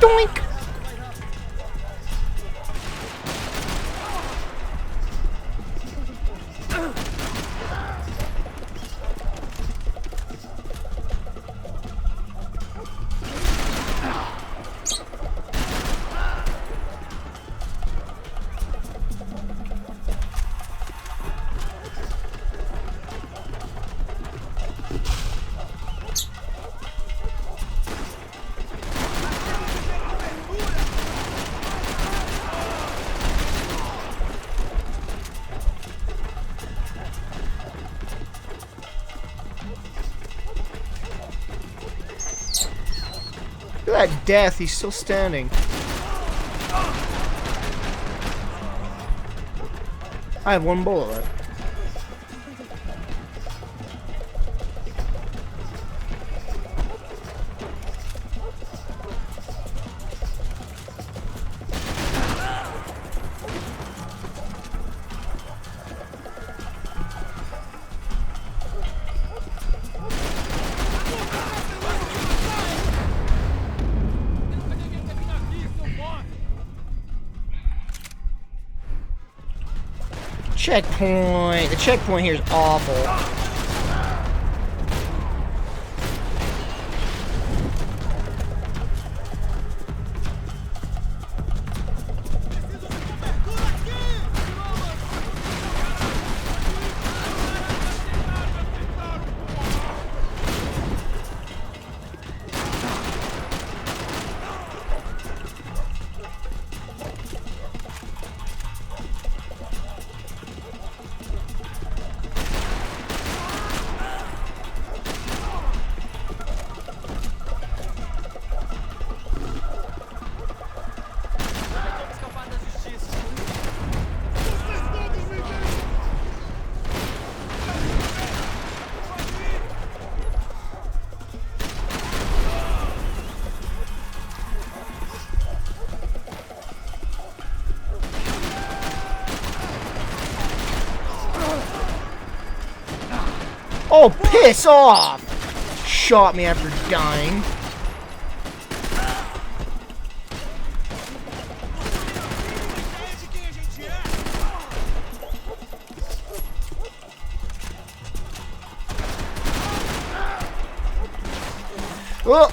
Doink! Look at that death, he's still standing. I have one bullet left. Checkpoint. The checkpoint here is awful. Oh, piss off! Shot me after dying. Oh!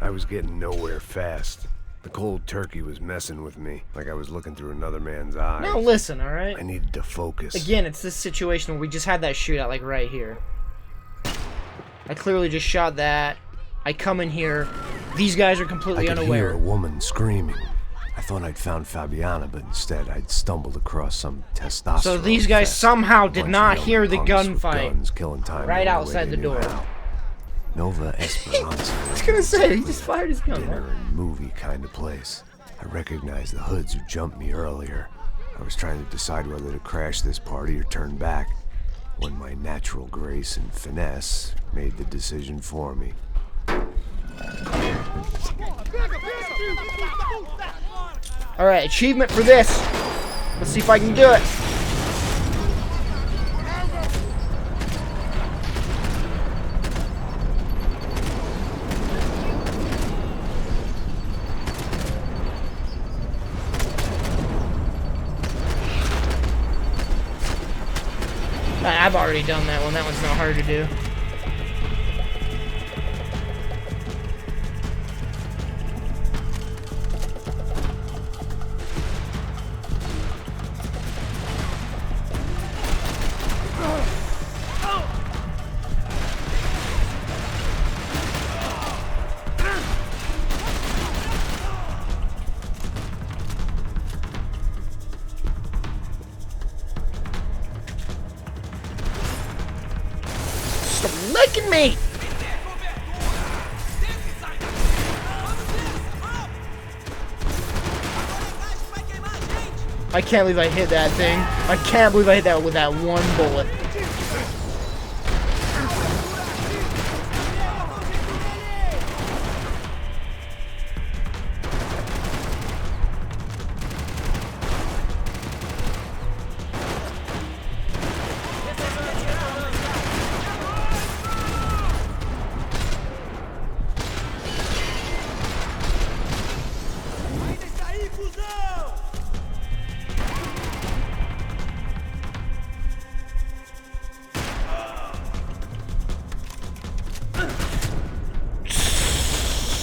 I was getting nowhere fast. The cold turkey was messing with me, like I was looking through another man's eyes. Now listen, alright? I needed to focus. Again, it's this situation where we just had that shootout, like right here. I clearly just shot that. I come in here. These guys are completely I could unaware. hear a woman screaming. I thought I'd found Fabiana, but instead I'd stumbled across some testosterone. So these guys somehow did bunch of not young hear the punks with gunfight. guns, killing time Right the only way outside they the knew door. how. Nova Esperanza. I was gonna say, he just fired his gun. Dinner and movie kind of place. I recognized the hoods who jumped me earlier. I was trying to decide whether to crash this party or turn back, when my natural grace and finesse made the decision for me. Alright, achievement for this. Let's see if I can do it. I've already done that one. That one's not hard to do. Licking me! I can't believe I hit that thing. I can't believe I hit that with that one bullet.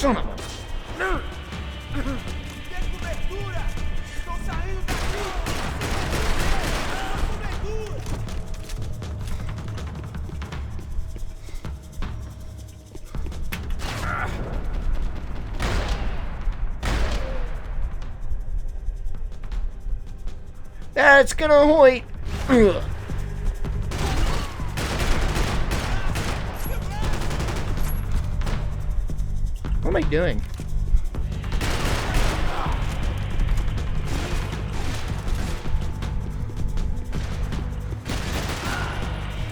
Son of a... That's gonna hoit. Ugh. What am I doing?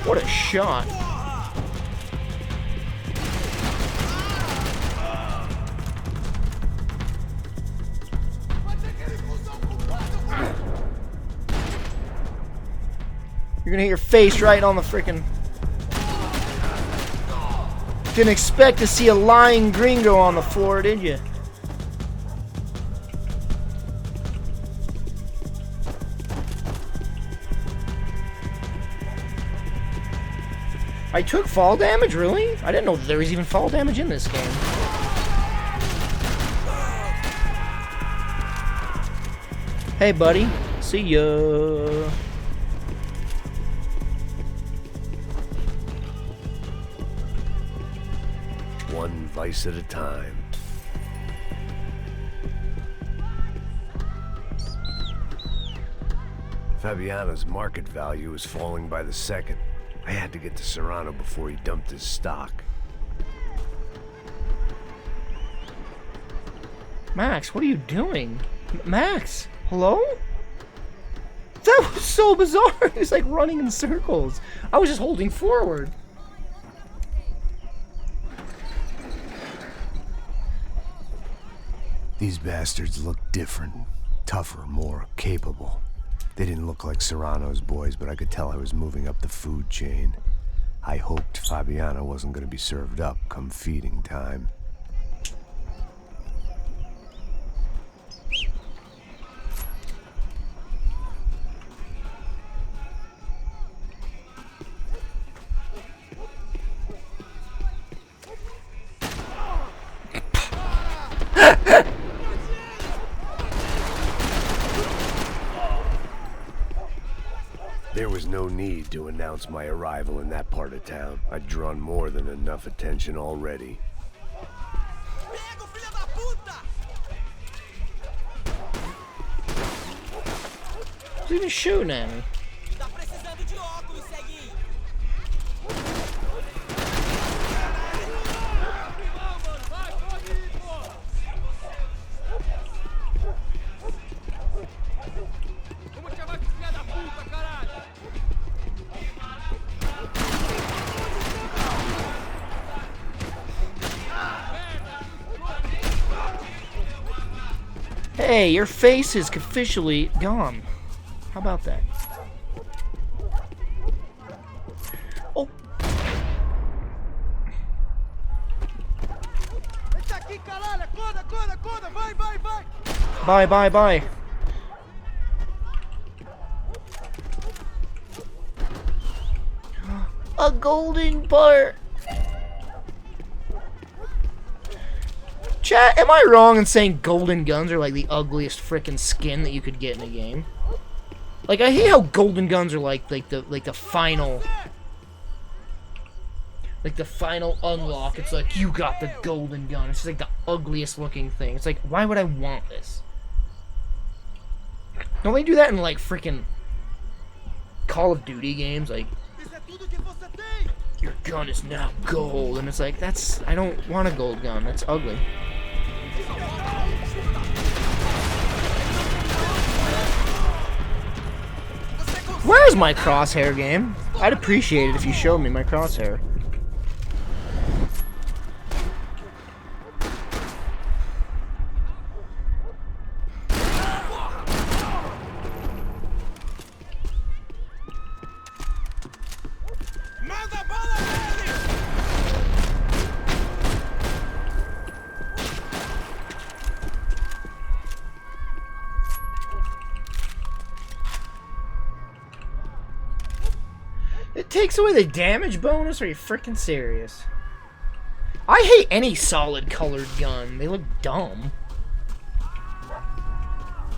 What a shot. You're gonna hit your face right on the frickin'... Didn't expect to see a lying gringo on the floor, did you? I took fall damage, really? I didn't know there was even fall damage in this game. Hey, buddy. See ya. One vice at a time. Fabiano's market value is falling by the second. I had to get to Serrano before he dumped his stock. Max, what are you doing? Max, hello? That was so bizarre. He was like running in circles. I was just holding forward. These bastards look different, tougher, more capable. They didn't look like Serrano's boys, but I could tell I was moving up the food chain. I hoped Fabiano wasn't going to be served up come feeding time. There was no need to announce my arrival in that part of town. I'd drawn more than enough attention already. Who's even shooting at me? Hey, your face is officially gone. How about that? Oh. Bye, bye, bye. A golden part. Chat, am I wrong in saying golden guns are like the ugliest frickin' skin that you could get in a game? Like, I hate how golden guns are like the final unlock. It's like, you got the golden gun. It's just like the ugliest looking thing. It's like, why would I want this? Don't they do that in like frickin' Call of Duty games? Like, your gun is now gold, and it's like, I don't want a gold gun. That's ugly. Where's my crosshair game? I'd appreciate it if you showed me my crosshair. Takes away the damage bonus? Are you freaking serious? I hate any solid colored gun. They look dumb.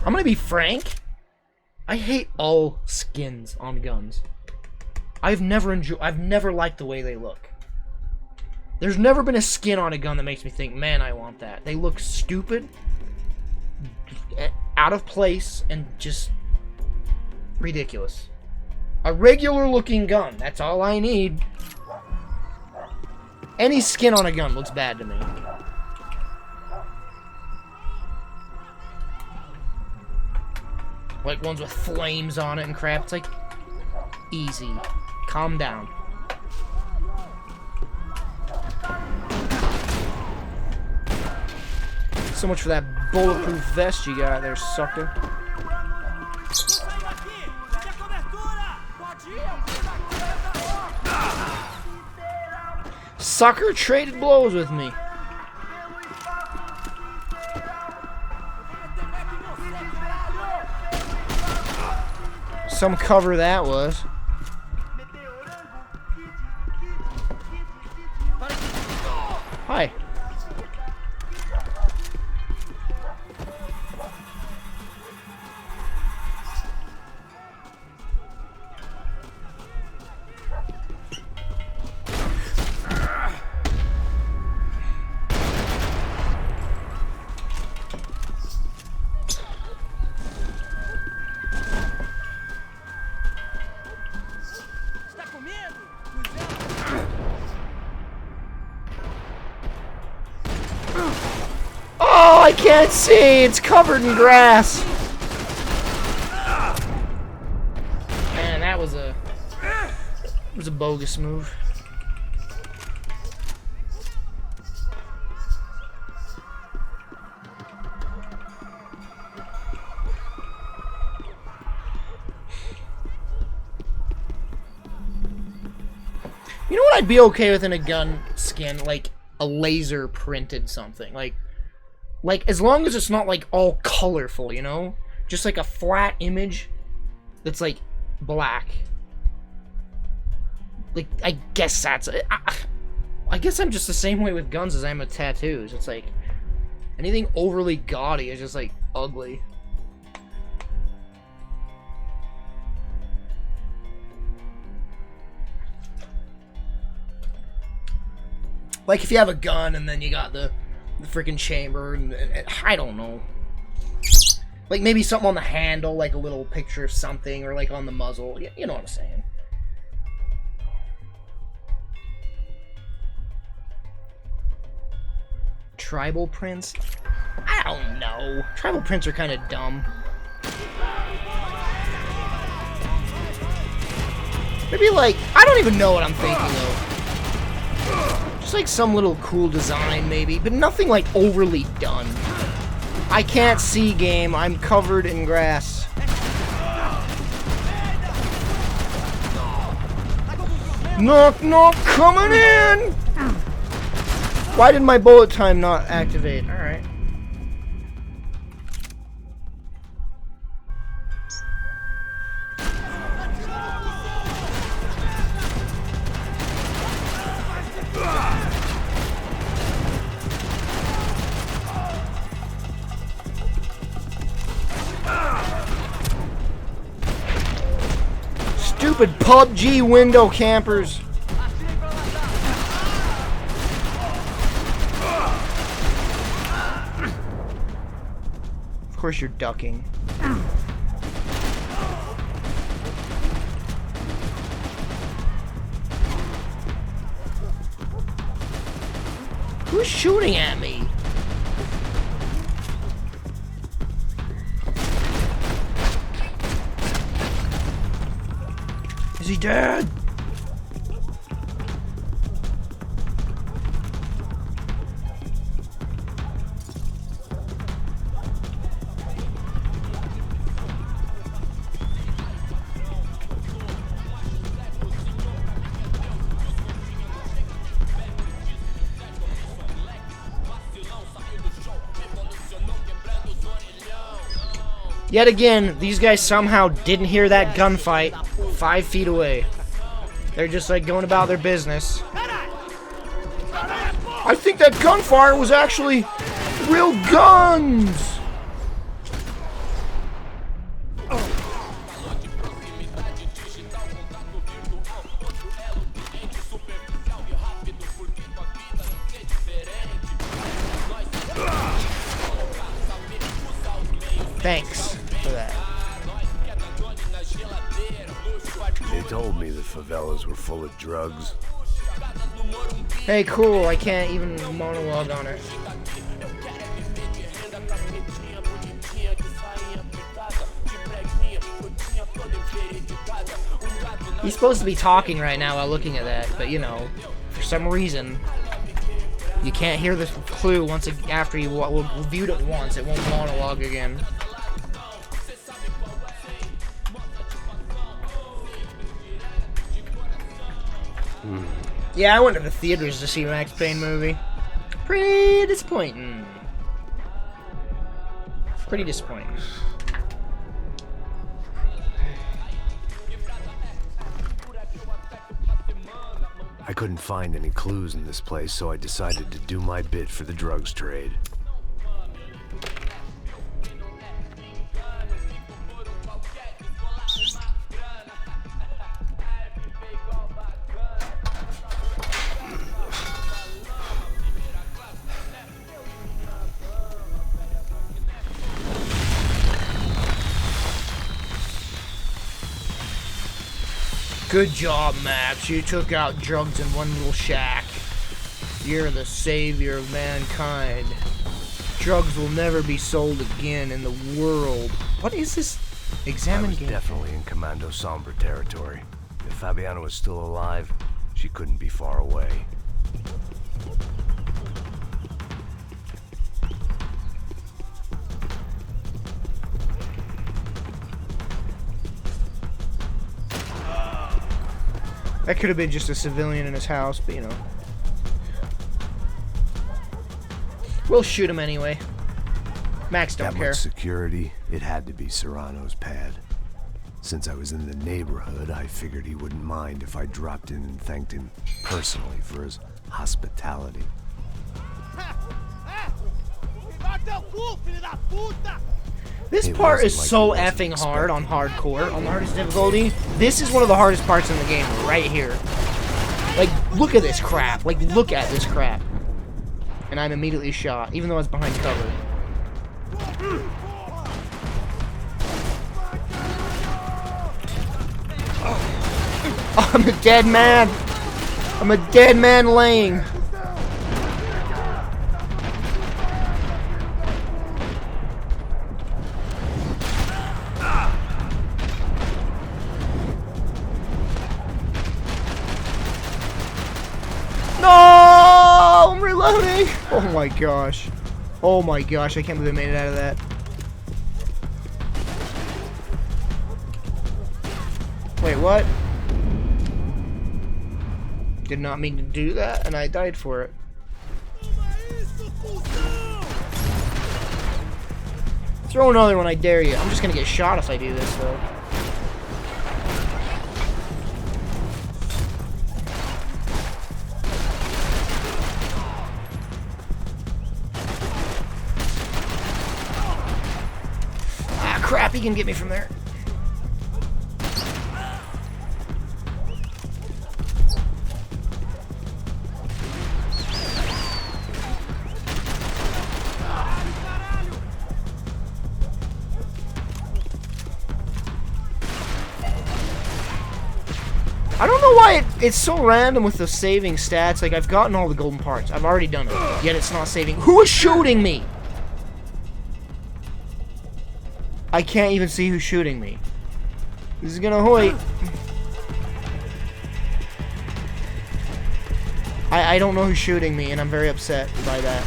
I'm gonna be frank. I hate all skins on guns. I've never liked the way they look. There's never been a skin on a gun that makes me think, man, I want that. They look stupid, out of place, and just ridiculous. A regular looking gun, that's all I need. Any skin on a gun looks bad to me. Like ones with flames on it and crap. It's like, easy. Calm down. So much for that bulletproof vest you got there, sucker. Sucker traded blows with me. Some cover that was. Hi. Oh, I can't see. It's covered in grass. Man, that was a bogus move. You know what I'd be okay with in a gun skin? Like a laser printed something. Like as long as it's not like all colorful, you know? Just like a flat image that's like black. Like, I guess that's... I guess I'm just the same way with guns as I am with tattoos. It's like, anything overly gaudy is just like ugly. Like if you have a gun and then you got the freaking chamber and I don't know. Like maybe something on the handle, like a little picture of something, or like on the muzzle. You know what I'm saying. Tribal prints? I don't know. Tribal prints are kind of dumb. Maybe like, I don't even know what I'm thinking of. Just like some little cool design maybe, but nothing like overly done. I can't see, game. I'm covered in grass. Knock knock coming in! Why did my bullet time not activate? Alright. Stupid PUBG window campers. Of course you're ducking. Who's shooting at me? Is he dead? Yet again, these guys somehow didn't hear that gunfight 5 feet away. They're just like going about their business. I think that gunfire was actually real guns! Thanks for that. They told me the favelas were full of drugs. Hey, cool. I can't even monologue on it. He's supposed to be talking right now while looking at that, but you know, for some reason, you can't hear the clue once after you viewed it once. It won't monologue again. Yeah, I went to the theaters to see Max Payne movie. Pretty disappointing. Pretty disappointing. I couldn't find any clues in this place, so I decided to do my bit for the drugs trade. Good job, Max. You took out drugs in one little shack. You're the savior of mankind. Drugs will never be sold again in the world. What is this? Examine I was game. definitely in Commando Sombra territory. If Fabiana was still alive, she couldn't be far away. That could have been just a civilian in his house, but you know. We'll shoot him anyway. Max don't That care. much security, it had to be Serrano's pad. Since I was in the neighborhood, I figured he wouldn't mind if I dropped in and thanked him personally for his hospitality. This It part wasn't is like so he wasn't effing hard on hardcore, on the hardest difficulty. This is one of the hardest parts in the game, right here. Like, look at this crap. Like, look at this crap. And I'm immediately shot, even though I was behind cover. I'm a dead man. I'm a dead man laying. No! I'm reloading! Oh my gosh. Oh my gosh, I can't believe I made it out of that. Wait, what? Did not mean to do that, and I died for it. Throw another one, I dare you. I'm just gonna get shot if I do this, though. Ah, crap, he can get me from there. I don't know why it's so random with the saving stats. Like, I've gotten all the golden parts. I've already done it. Yet it's not saving. Who is shooting me? I can't even see who's shooting me. This is gonna hoit. I don't know who's shooting me, and I'm very upset by that.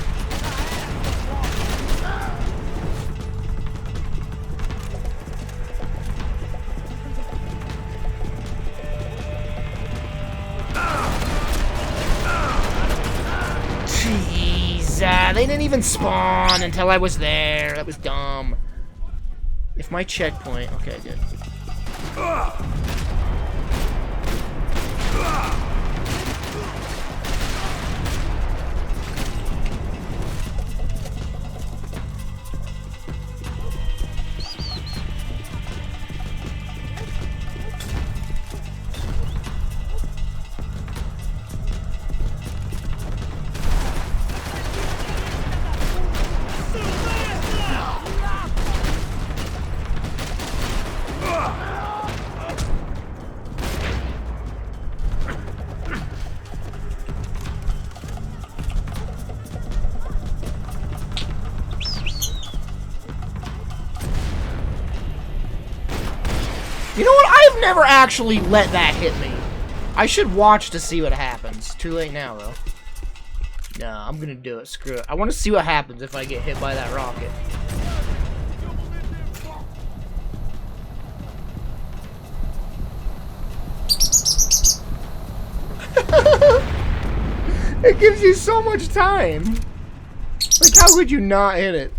They didn't even spawn until I was there. That was dumb. If my checkpoint... Okay, good. You know what? I've never actually let that hit me. I should watch to see what happens. Too late now, though. No, I'm gonna do it. Screw it. I want to see what happens if I get hit by that rocket. It gives you so much time. Like, how could you not hit it?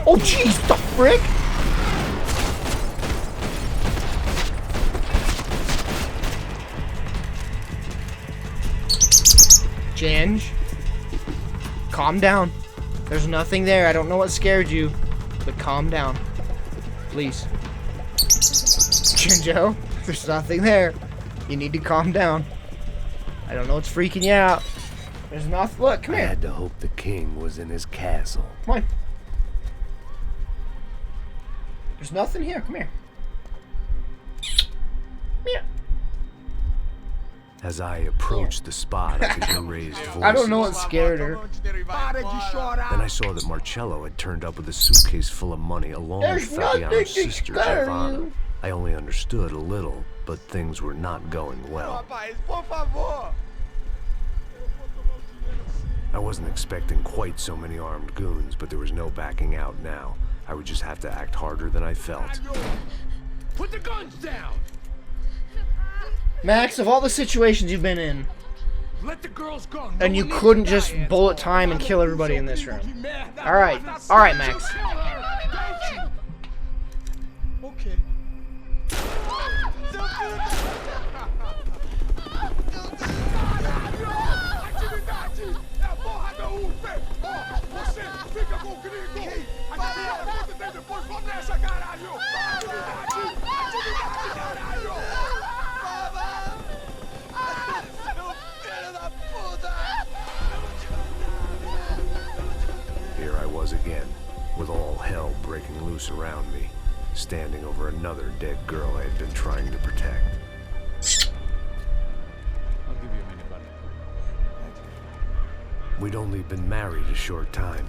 Oh, jeez, the frick? Janj, calm down. There's nothing there. I don't know what scared you, but calm down. Please. Jinjo, there's nothing there. You need to calm down. I don't know what's freaking you out. There's nothing. Look, come here. I had to hope the king was in his castle. Come on. There's nothing here. Come here. Yeah. As I approached the spot, I could hear raised voices. I don't know what scared her. Then I saw that Marcello had turned up with a suitcase full of money along with Fabiano's sister, Giovanna. I only understood a little, but things were not going well. I wasn't expecting quite so many armed goons, but there was no backing out now. I would just have to act harder than I felt. Put the guns down! Max, of all the situations you've been in, Let the girls go. and you couldn't just bullet time and kill everybody in this room. Alright, Max. Okay. Here I was again, with all hell breaking loose around me, standing over another dead girl I had been trying to protect. I'll give you a minute, buddy. We'd only been married a short time.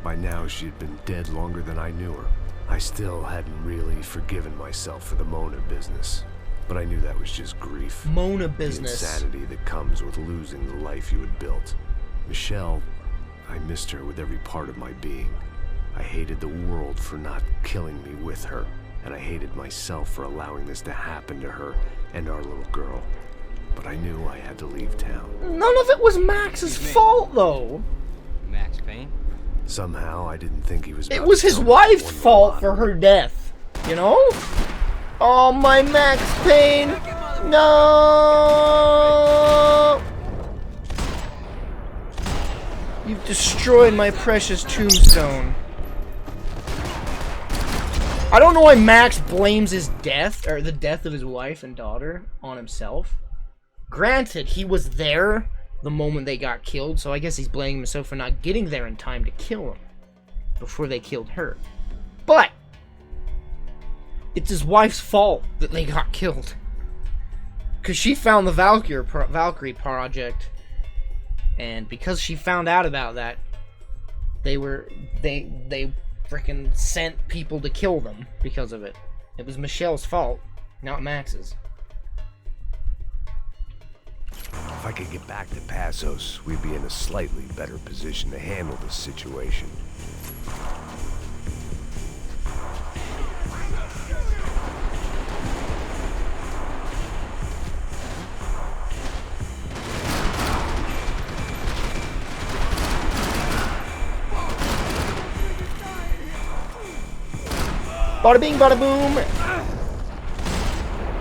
By now, she had been dead longer than I knew her. I still hadn't really forgiven myself for the Mona business, but I knew that was just grief. Mona business. The insanity that comes with losing the life you had built. Michelle, I missed her with every part of my being. I hated the world for not killing me with her, and I hated myself for allowing this to happen to her and our little girl. But I knew I had to leave town. None of it was Max's fault, though. Max Payne? Somehow, I didn't think he was about It was to his tell me wife's one fault for her death. You know? Oh, my Max Payne. No! You've destroyed my precious tombstone. I don't know why Max blames his death, or the death of his wife and daughter, on himself. Granted, he was there the moment they got killed, so I guess he's blaming himself for not getting there in time to kill them before they killed her. But it's his wife's fault that they got killed, because she found the Valkyrie project, and because she found out about that, they freaking sent people to kill them because of it. It was Michelle's fault, not Max's. If I could get back to Passos, we'd be in a slightly better position to handle this situation. Bada bing, bada boom.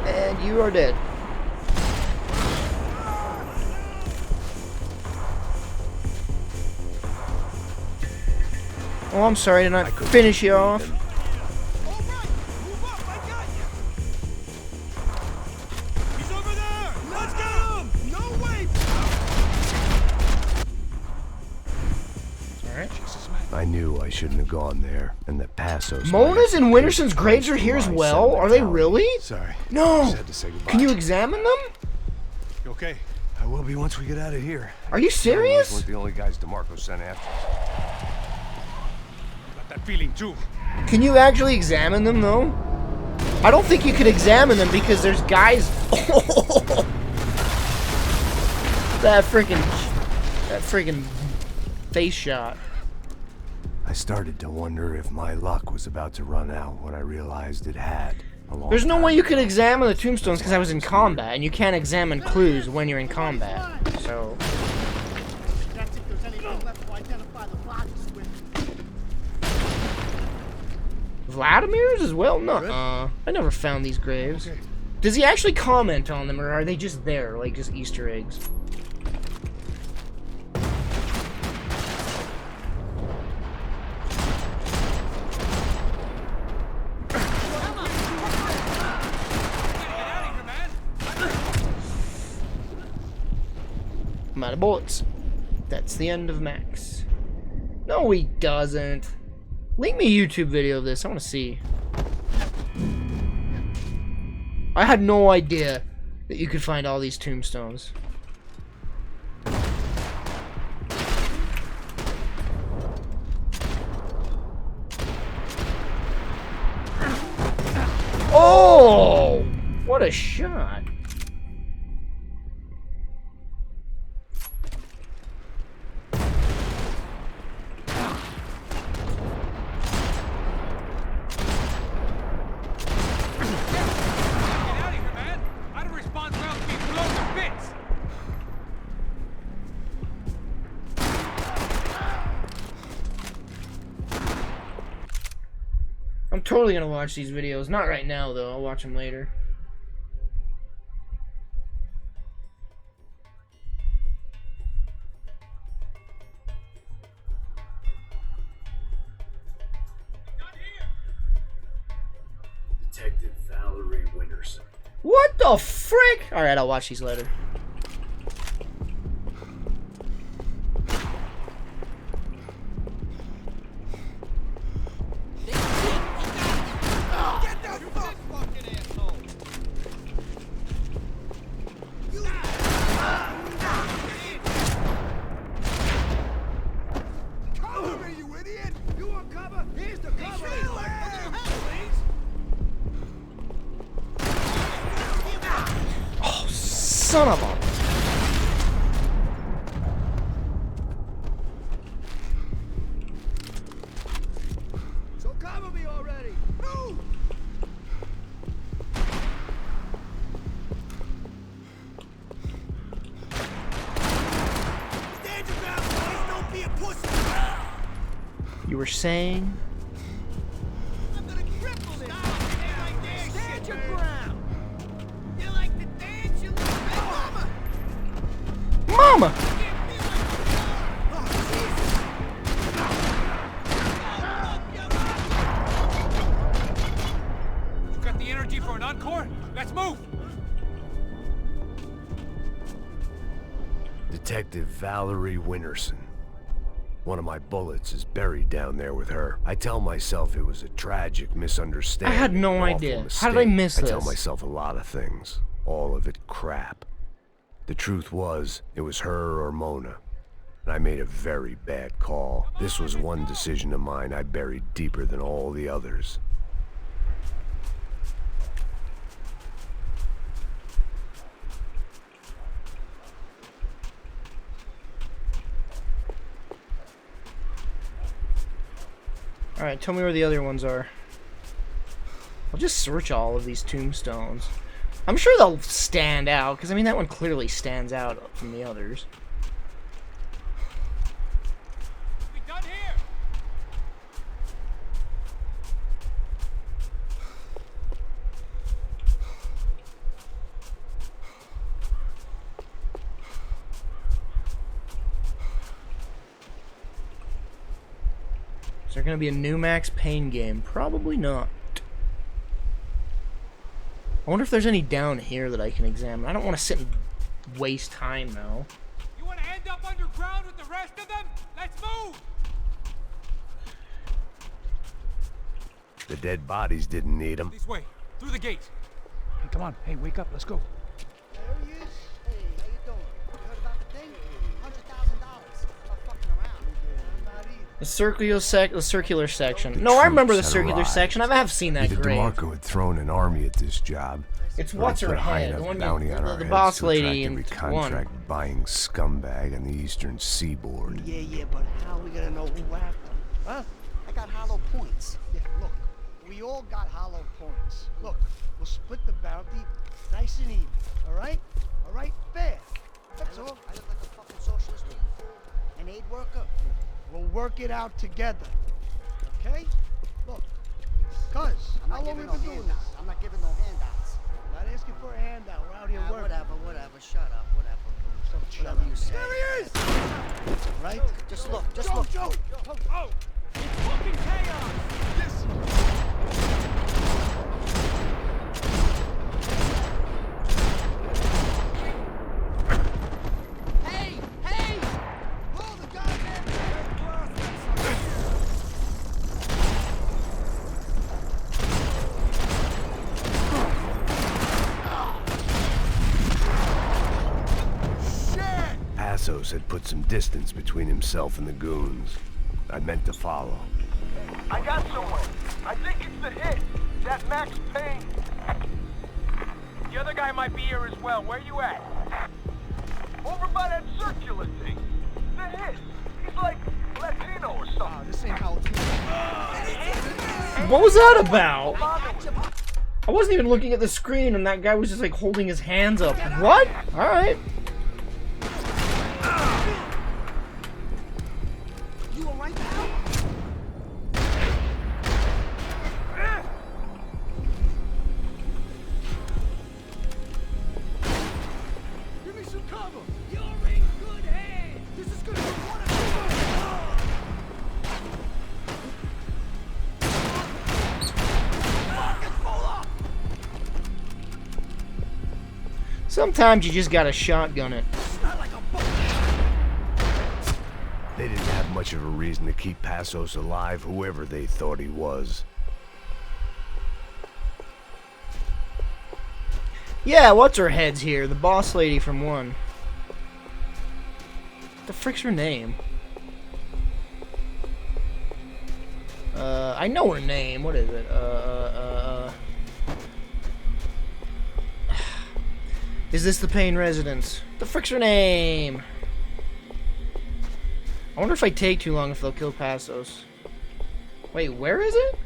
And you are dead. Oh, I'm sorry, did I finish you off? He's over there! Let's get him! No way! Alright. I knew I shouldn't have gone there, and that Passos... Mona's and Winterson's graves are here as well? Are they really? Sorry. No! Just had to say goodbye. Can you examine them? You okay? I will be once we get out of here. Are you serious? Weren't the only guys DeMarco sent after us. Got that feeling too. Can you actually examine them, though? I don't think you could examine them because there's guys... That freaking face shot. I started to wonder if my luck was about to run out when I realized it had. There's no way you could examine the tombstones because I was in combat, and you can't examine clues when you're in combat. So. That's if there's anything left to identify the bodies with. Vladimir's as well? Nuh-uh. I never found these graves. Does he actually comment on them, or are they just there, like just Easter eggs? I'm out of bullets. That's the end of Max. No, he doesn't. Link me a YouTube video of this. I want to see. I had no idea that you could find all these tombstones. Oh! What a shot. I'm totally gonna watch these videos. Not right now, though. I'll watch them later. Detective Valerie Winterson. What the frick? Alright, I'll watch these later. Son of a... So cover me already. Move! Stand your ground, boys. Don't be a pussy. You were saying? I'm gonna cripple this. Stand your ground. You like to dance, you little bitch. Mama! You got the energy for an encore? Let's move! Detective Valerie Winterson. One of my bullets is buried down there with her. I tell myself it was a tragic misunderstanding. I had no idea. How did I miss this? I tell myself a lot of things. All of it crap. The truth was, it was her or Mona. And I made a very bad call. This was one decision of mine I buried deeper than all the others. Alright, tell me where the other ones are. I'll just search all of these tombstones. I'm sure they'll stand out, because I mean that one clearly stands out from the others. We done here. Is there going to be a new Max Payne game? Probably not. I wonder if there's any down here that I can examine. I don't want to sit and waste time, though. You want to end up underground with the rest of them? Let's move! The dead bodies didn't need them. This way, through the gate. Hey, come on. Hey, wake up. Let's go. There he is. Hey, how you doing? You heard about the thing? $100,000. Not fucking around. I'm not either. The circular section. No, I remember the troops had circular arrived. section. I have seen that Either grave. DeMarco had thrown an army at this job. It's or what's he her put a high head, enough the one bounty on our the heads boss to lady attract every in one. contract-buying scumbag on the eastern seaboard. Yeah, but how are we gonna know who whacked them? Huh? I got hollow points. Yeah, look, we all got hollow points. Look, we'll split the bounty nice and even, all right? All right? Fair. That's all. I look like a fucking socialist an aid worker. We'll work it out together, okay? Look, cuz, how long we been doing this? I'm not giving no handouts. Not asking for a handout. We're out here working. Whatever. Shut up. Whatever. Whatever you say. There he is! Right? Just look. Just look. Joe! Oh! It's fucking chaos! Yes! Hey! Hey! Pull the goddamn Passos had put some distance between himself and the goons. I meant to follow. I got someone. I think it's the hit. That Max Payne. The other guy might be here as well. Where you at? Over by that circular thing. The hit. He's like Latino or something. This ain't how it's What was that about? I wasn't even looking at the screen and that guy was just like holding his hands up. What? Alright. You alright, pal? Give me some cover! You're in good hands! This is gonna be one of Sometimes you just gotta shotgun it. They didn't have much of a reason to keep Passos alive, whoever they thought he was. Yeah, what's her head's here? The boss lady from 1. What the frick's her name? I know her name. What is it? Is this the Payne residence? What the frick's her name? I wonder if I take too long if they'll kill Passos. Wait, where is it?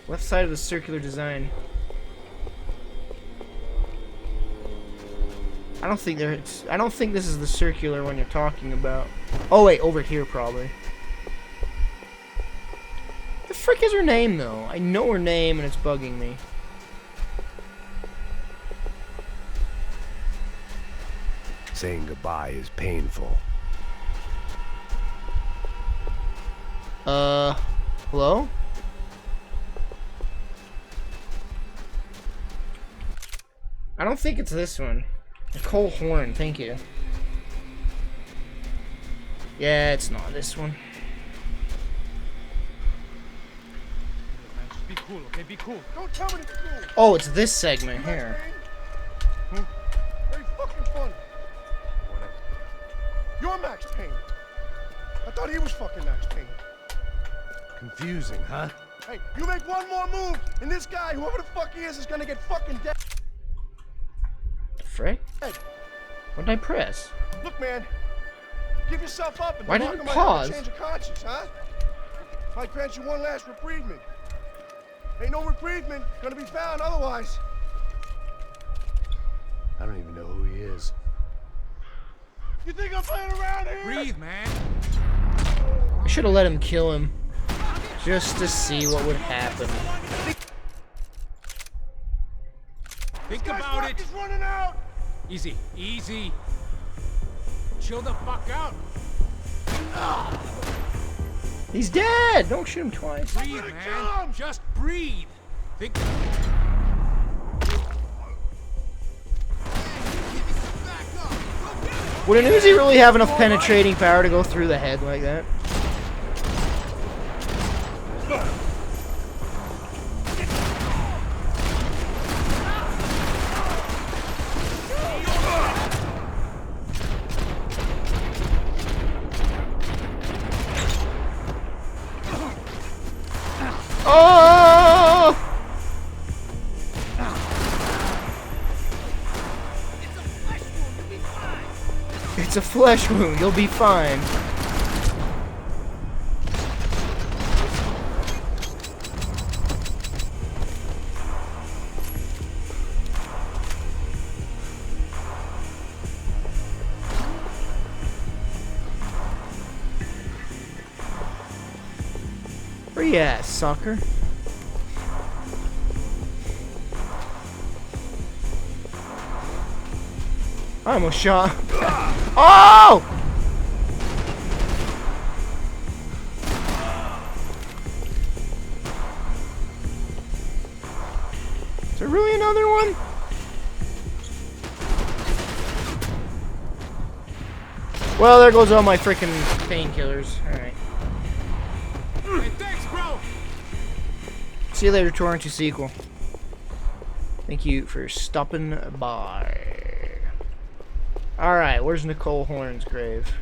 Left side of the circular design. I don't think this is the circular one you're talking about. Oh wait, over here probably. The frick is her name though? I know her name and it's bugging me. Saying goodbye is painful. Hello? I don't think it's this one. Nicole Horn, thank you. Yeah, it's not this one. Just be cool, okay? Be cool. Don't tell me to be cool! Oh, it's this segment here. Very fucking funny. You're Max Payne. I thought he was fucking Max Payne. Confusing, huh? Hey, you make one more move, and this guy, whoever the fuck he is gonna get fucking dead. Frick? What did I press? Look, man, give yourself up and Why the didn't it marker might have pause? a change of conscience, huh? Might grant you one last reprievement. Ain't no reprievement gonna be found otherwise. I don't even know who he is. You think I'm playing around here? Breathe, man. I should have let him kill him. Just to see what would happen. Think about it. Is running out. Easy, easy. Chill the fuck out. He's dead! Don't shoot him twice. Breathe, man. Just breathe. Think. Would an Uzi really have enough penetrating power to go through the head like that? It's a flesh wound. You'll be fine. Where you at, sucker? I almost shot. Oh! Is there really another one? Well, there goes all my freaking painkillers. Alright. Hey, thanks, bro. See you later, Torrent sequel. Thank you for stopping by. Alright, where's Nicole Horn's grave?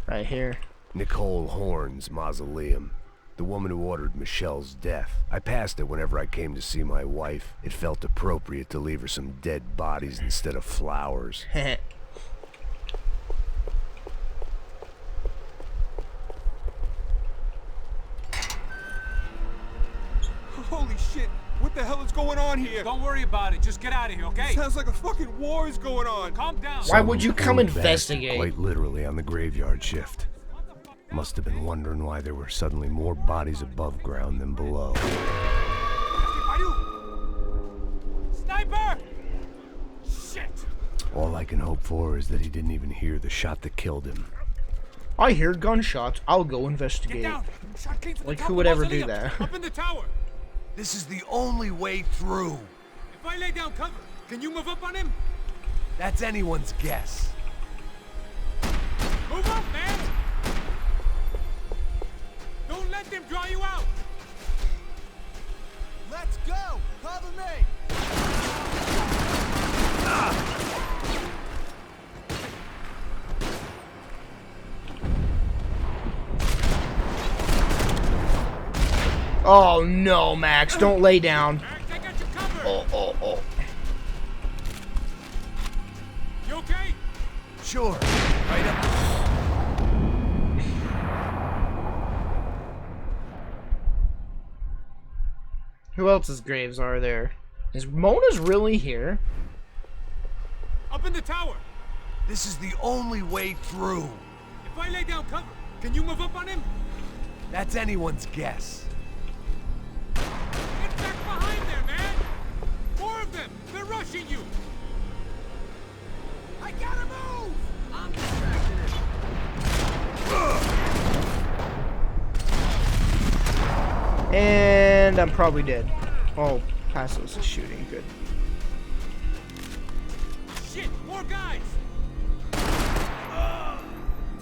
Right here. Nicole Horn's mausoleum. The woman who ordered Michelle's death. I passed it whenever I came to see my wife. It felt appropriate to leave her some dead bodies instead of flowers. Holy shit! What the hell is going on here? Don't worry about it. Just get out of here, okay? Sounds like a fucking war is going on. Calm down. Why would you come Some food investigate? bastard Quite literally on the graveyard shift. Must have been wondering why there were suddenly more bodies above ground than below. Sniper! Shit! All I can hope for is that he didn't even hear the shot that killed him. I hear gunshots. I'll go investigate. Like, who would ever do that? Up in the tower. This is the only way through. If I lay down cover, can you move up on him? That's anyone's guess. Move up, man! Don't let them draw you out! Let's go! Cover me! Oh no, Max, don't lay down. Oh. You okay? Sure. Right up. Who else's graves are there? Is Mona's really here? Up in the tower. This is the only way through. If I lay down cover, can you move up on him? That's anyone's guess. Get back behind there, man! More of them! They're rushing you! I gotta move! I'm distracting him. And I'm probably dead. Oh, Passos is shooting. Good. Shit! More guys!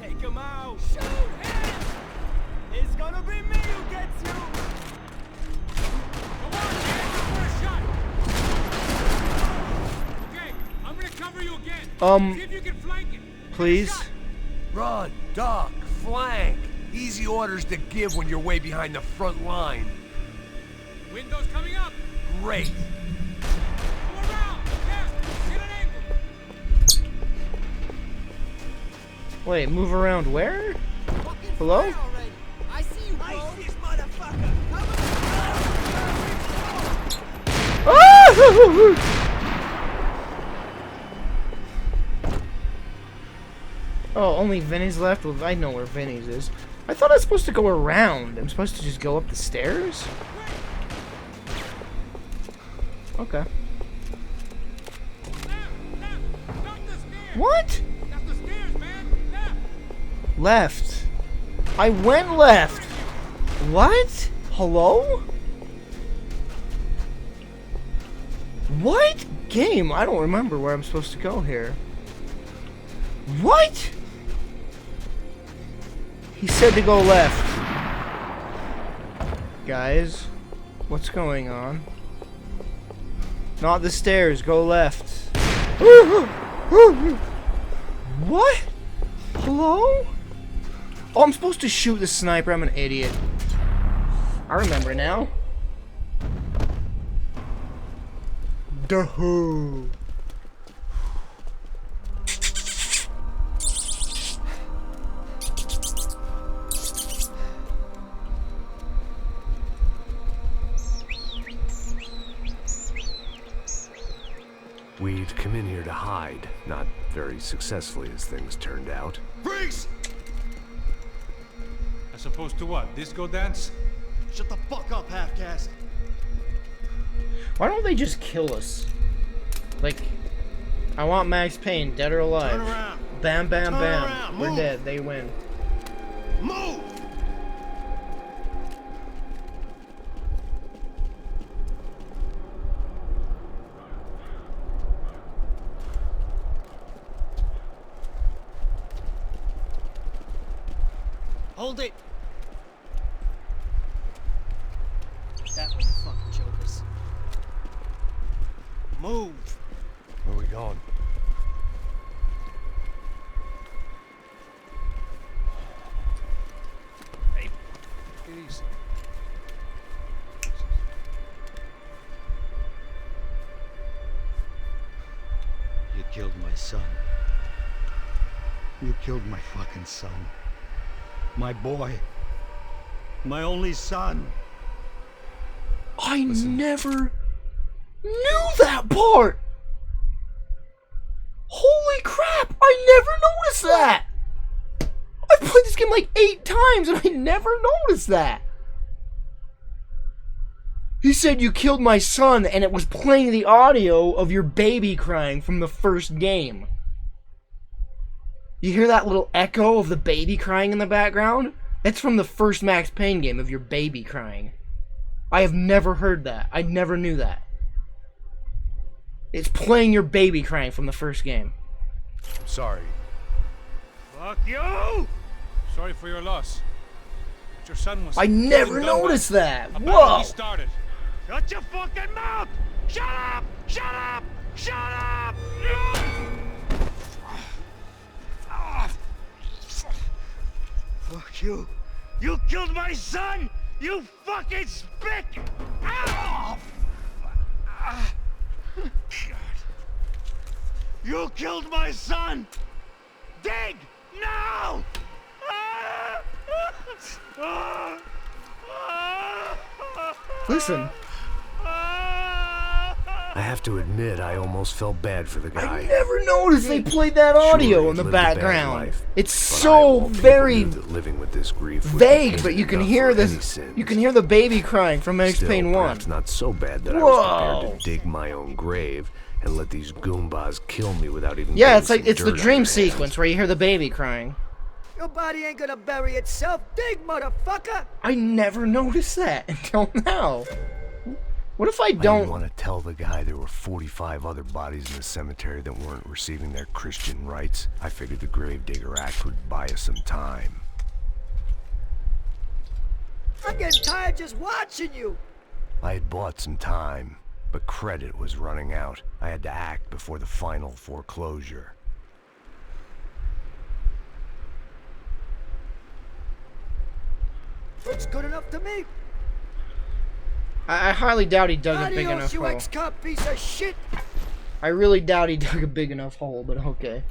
Take him out! Shoot him! It's gonna be me who gets you! Come on, man! For a shot! Okay, I'm gonna cover you again. See if you can flank it. Please? Run, duck, flank. Easy orders to give when you're way behind the front line. Windows coming up! Great. Go around! Yeah! Get an angle! Wait, move around where? Hello? I see you, bro! Ice this motherfucker! Oh, only Vinny's left? Well, I know where Vinny's is. I thought I was supposed to go around. I'm supposed to just go up the stairs? Okay. What? Left. I went left. What? Hello? What? Game? I don't remember where I'm supposed to go here. What? He said to go left. Guys, what's going on? Not the stairs, go left. What? Hello? Oh, I'm supposed to shoot the sniper. I'm an idiot. I remember now. Duh. We'd come in here to hide, not very successfully as things turned out. Freeze! As opposed to what? Disco dance? Shut the fuck up, half-caste. Why don't they just kill us? Like, I want Max Payne, dead or alive. Turn around. Bam, bam, Turn bam. around. We're Move. dead. They win. Move! Hold it! That way, you fucking jokers. Move! Where are we going? Hey, take it easy. You killed my son. You killed my fucking son. My boy. My only son. I never knew that part! Holy crap! I never noticed that! I've played this game like 8 times and I never noticed that! He said you killed my son and it was playing the audio of your baby crying from the first game. You hear that little echo of the baby crying in the background? That's from the first Max Payne game of your baby crying. I have never heard that. I never knew that. It's playing your baby crying from the first game. I'm sorry. Fuck you! Sorry for your loss. But your son was... I never noticed that. Apparently Whoa! he started. Shut your fucking mouth! Shut up! Shut up! Shut up! Fuck you! You killed my son! You fucking spick! Ow! You killed my son! Dig! No! Listen. I have to admit, I almost felt bad for the guy. I never noticed they played that audio in the background. Life, it's so very living with this grief vague, but you can hear this. You can hear the baby crying from Max Payne 1. It's not so bad that I was prepared to dig my own grave and let these goombas kill me without even. Yeah, it's like it's the dream sequence where you hear the baby crying. Your body ain't gonna bury itself. Dig, motherfucker! I never noticed that until now. What if I I don't want to tell the guy there were 45 other bodies in the cemetery that weren't receiving their Christian rights? I figured the Gravedigger Act would buy us some time. I'm getting tired just watching you. I had bought some time, but credit was running out. I had to act before the final foreclosure. Looks good enough to me. I highly doubt he dug a big Adios, enough you hole. ex-cop piece of shit. I really doubt he dug a big enough hole, but okay.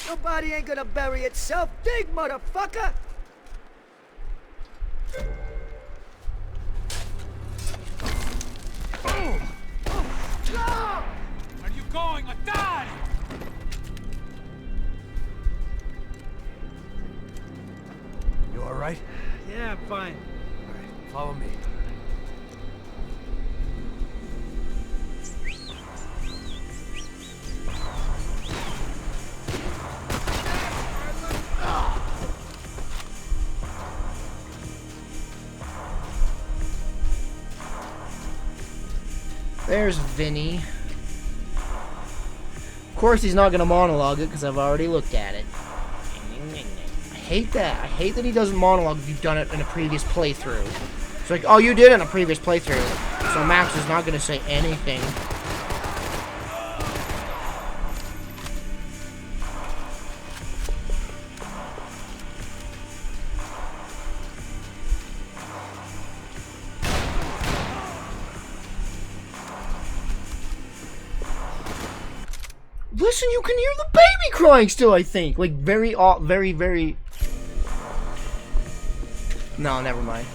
Your body ain't gonna bury itself. Dig, motherfucker! Where are you going? I died! You alright? Yeah, I'm fine. Alright, follow me. There's Vinny. Of course he's not gonna monologue it because I've already looked at it. I hate that. I hate that he doesn't monologue if you've done it in a previous playthrough. It's like, oh, you did it in a previous playthrough. So Max is not going to say anything. Listen, you can hear the baby crying still, I think. Like, very... No, never mind.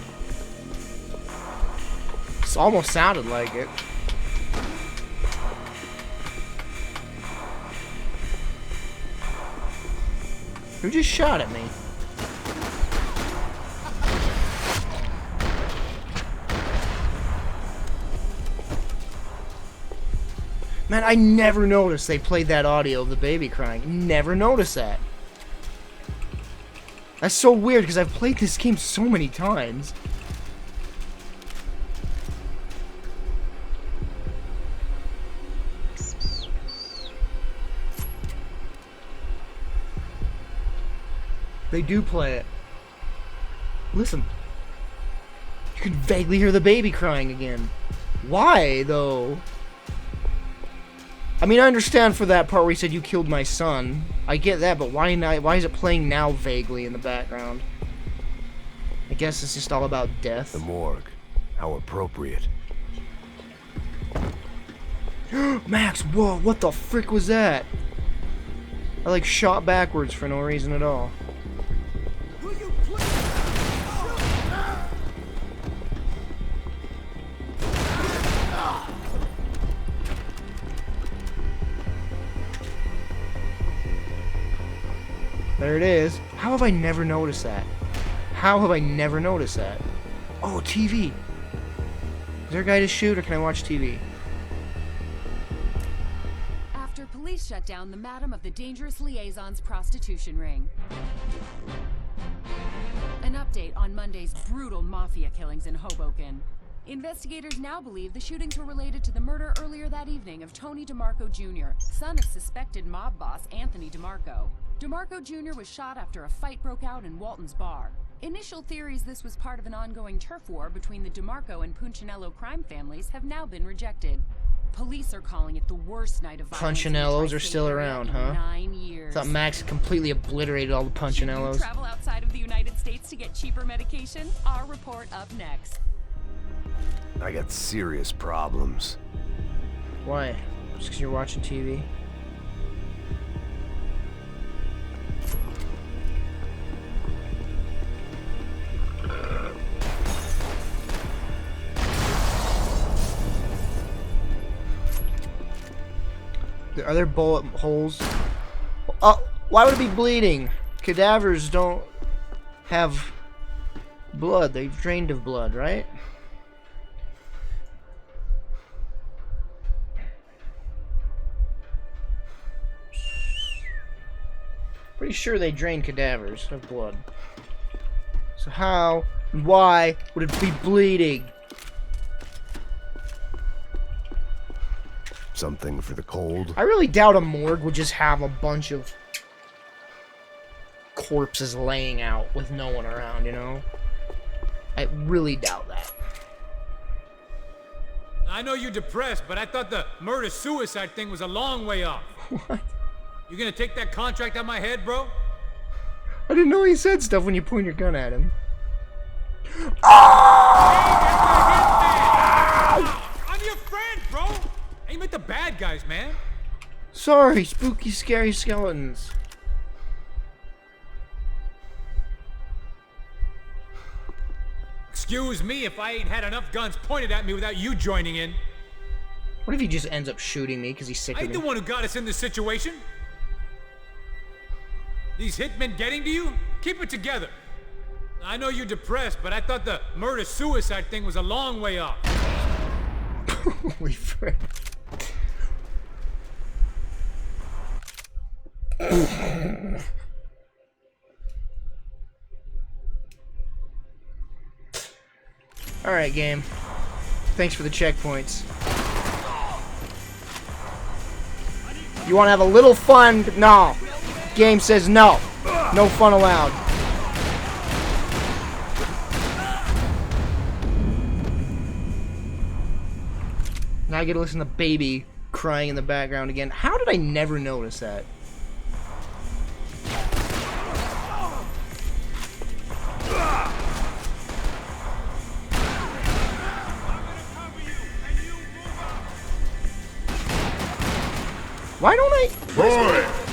It almost sounded like it. Who just shot at me? Man, I never noticed they played that audio of the baby crying. Never noticed that. That's so weird because I've played this game so many times. They do play it. Listen. You can vaguely hear the baby crying again. Why, though? I mean, I understand for that part where he said, you killed my son. I get that, but why not? Why is it playing now vaguely in the background? I guess it's just all about death. The morgue. How appropriate. Max, whoa, what the frick was that? I like shot backwards for no reason at all. There it is. How have I never noticed that? How have I never noticed that? Oh, TV. Is there a guy to shoot or can I watch TV? After police shut down the Madam of the Dangerous Liaison's prostitution ring. An update on Monday's brutal mafia killings in Hoboken. Investigators now believe the shootings were related to the murder earlier that evening of Tony DeMarco Jr., son of suspected mob boss Anthony DeMarco. DeMarco Jr. was shot after a fight broke out in Walton's bar. Initial theories this was part of an ongoing turf war between the DeMarco and Punchinello crime families have now been rejected. Police are calling it the worst night of violence. Punchinellos are still around, huh? 9 years. I thought Max completely obliterated all the Punchinellos. Should you travel outside of the United States to get cheaper medication? Our report up next. I got serious problems. Why? Just because you're watching TV? Are there bullet holes? Why would it be bleeding? Cadavers don't have blood. They've drained of blood, right? Pretty sure they drain cadavers of blood. So how and why would it be bleeding? Something for the cold. I really doubt a morgue would just have a bunch of corpses laying out with no one around, you know? I really doubt that. I know you're depressed, but I thought the murder-suicide thing was a long way off. What? You gonna take that contract out my head, bro? I didn't know he said stuff when you point your gun at him. I'm your friend, bro! Aim at the bad guys, man. Sorry, spooky, scary skeletons. Excuse me if I ain't had enough guns pointed at me without you joining in. What if he just ends up shooting me because he's sick I of ain't me? the one who got us in this situation. These hitmen getting to you? Keep it together. I know you're depressed, but I thought the murder-suicide thing was a long way off. Holy frick. Alright, game. Thanks for the checkpoints. You want to have a little fun? No. Game says no. No fun allowed. Now I get to listen to baby crying in the background again. How did I never notice that? Why don't I... Boy!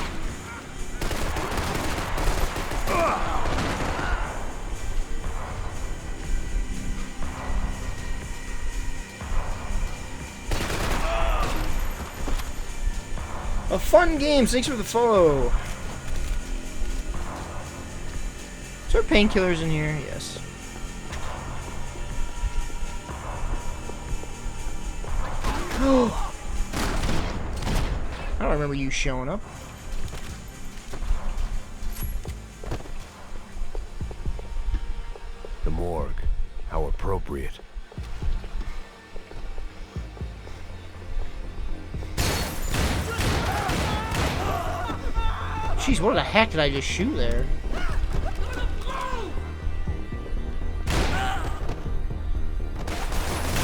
A fun game. Thanks for the follow. Is there painkillers in here? Yes. I don't remember you showing up. The morgue. How appropriate. Jeez, what the heck did I just shoot there?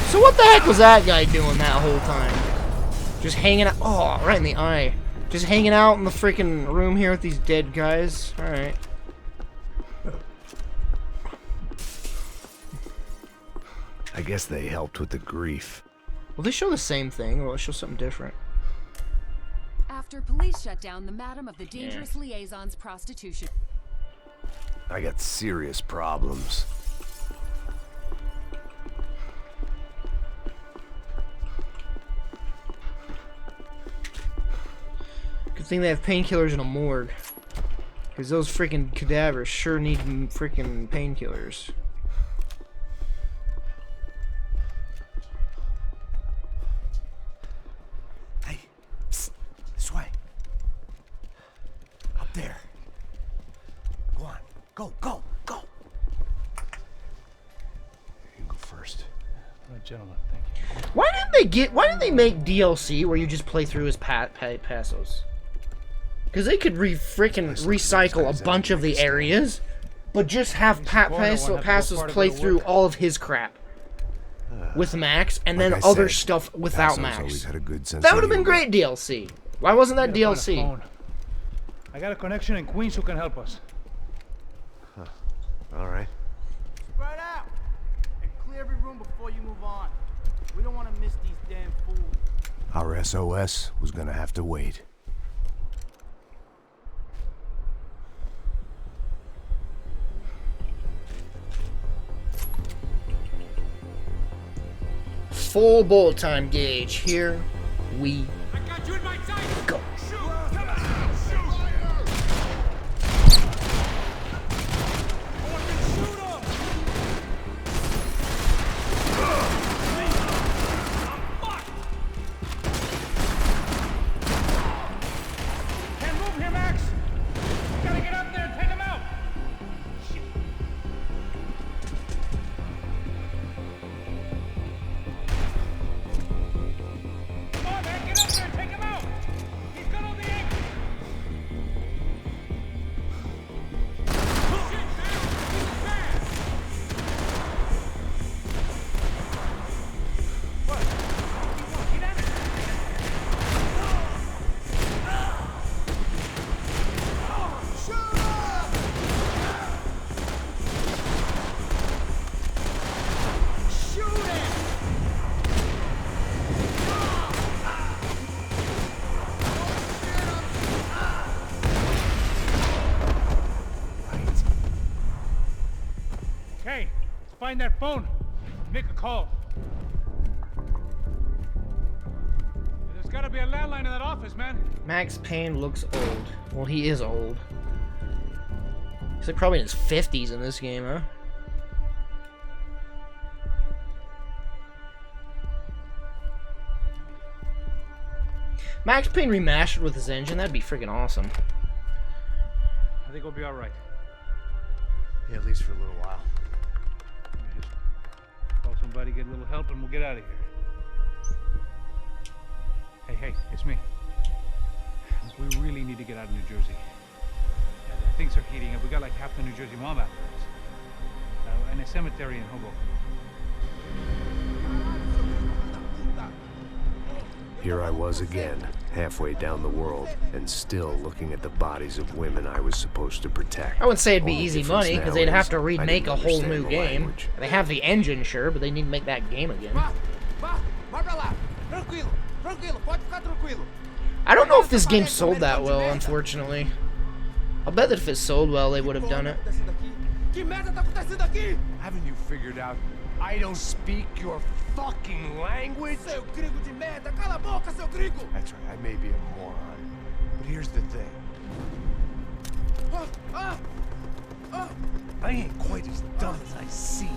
So what the heck was that guy doing that whole time? Just hanging out. Oh, right in the eye. Just hanging out in the freaking room here with these dead guys. Alright. I guess they helped with the grief. Will they show the same thing, or will it show something different? After police shut down the Madam of the Dangerous Liaison's prostitution. I got serious problems. Good thing they have painkillers in a morgue. Because those freaking cadavers sure need freaking painkillers. Hey, psst, this way. Up there. Go on. Go, go, go. You go first. Gentlemen, thank you. Why didn't they make DLC where you just play through as passos? Because they could freaking recycle a bunch of the areas, but just have passos play through all of his crap with Max, and then other stuff without Max. That would have been great DLC. Why wasn't that DLC? I got a connection in Queens who can help us. Huh. All right. Spread out and clear every room before you move on. We don't want to miss these damn fools. Our SOS was gonna have to wait. Full bullet time gauge. Here we go. Can't move here, Max. You gotta get up there and take him out. Shit. Come on, man, get up there and take him out. He's got all the angles. Shit, man, he's fast. What? Get at it. Okay, let's find that phone. Make a call. There's gotta be a landline in that office, man. Max Payne looks old. Well, he is old. He's like probably in his 50s in this game, huh? Max Payne remastered with his engine, that'd be freaking awesome. I think we'll be all right. Yeah, at least for a little while. Let me just call somebody, get a little help, and we'll get out of here. Hey, it's me. Look, we really need to get out of New Jersey. Things are heating up. We got like half the New Jersey mob after us. And a cemetery in Hoboken. Here I was again, halfway down the world, and still looking at the bodies of women I was supposed to protect. I wouldn't say it'd be Only easy difference money, now because they'd is have to I remake didn't a whole understand new the game. language. They have the engine, sure, but they need to make that game again. I don't know if this game sold that well, unfortunately. I'll bet that if it sold well, they would have done it. Haven't you figured out I don't speak your fucking language? Seu gringo de merda! Cala a boca, seu gringo! That's right, I may be a moron, but here's the thing. I ain't quite as dumb as I seem.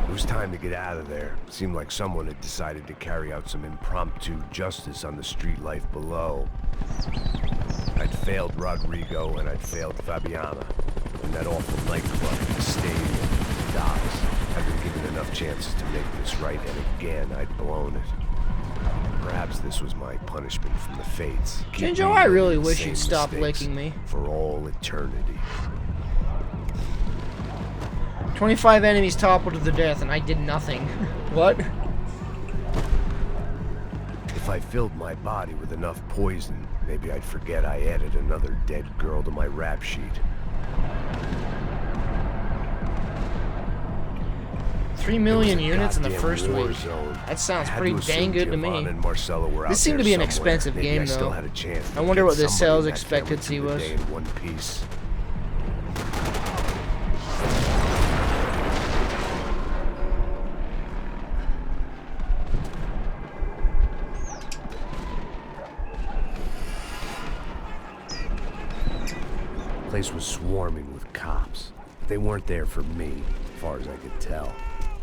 It was time to get out of there. Seemed like someone had decided to carry out some impromptu justice on the street life below. I'd failed Rodrigo and I'd failed Fabiana. And that awful nightclub, the stadium, the docks. I'd been given enough chances to make this right, and again I'd blown it. Perhaps this was my punishment from the fates. Keep Jinjo, I really repeating the wish same you'd stop mistakes licking me. for all eternity. 25 enemies toppled to their death, and I did nothing. What? If I filled my body with enough poison, maybe I'd forget I added another dead girl to my rap sheet. 3 million It was a units in the goddamn first war week. zone. That sounds I had pretty to assume dang good to Giovanna me. and Marcelo were out This seemed there to be an somewhere. expensive Maybe game, I still though. had a chance to I wonder get what the somebody sales in that expectancy camera was. today in one piece. The place was swarming with cops. They weren't there for me, as far as I could tell.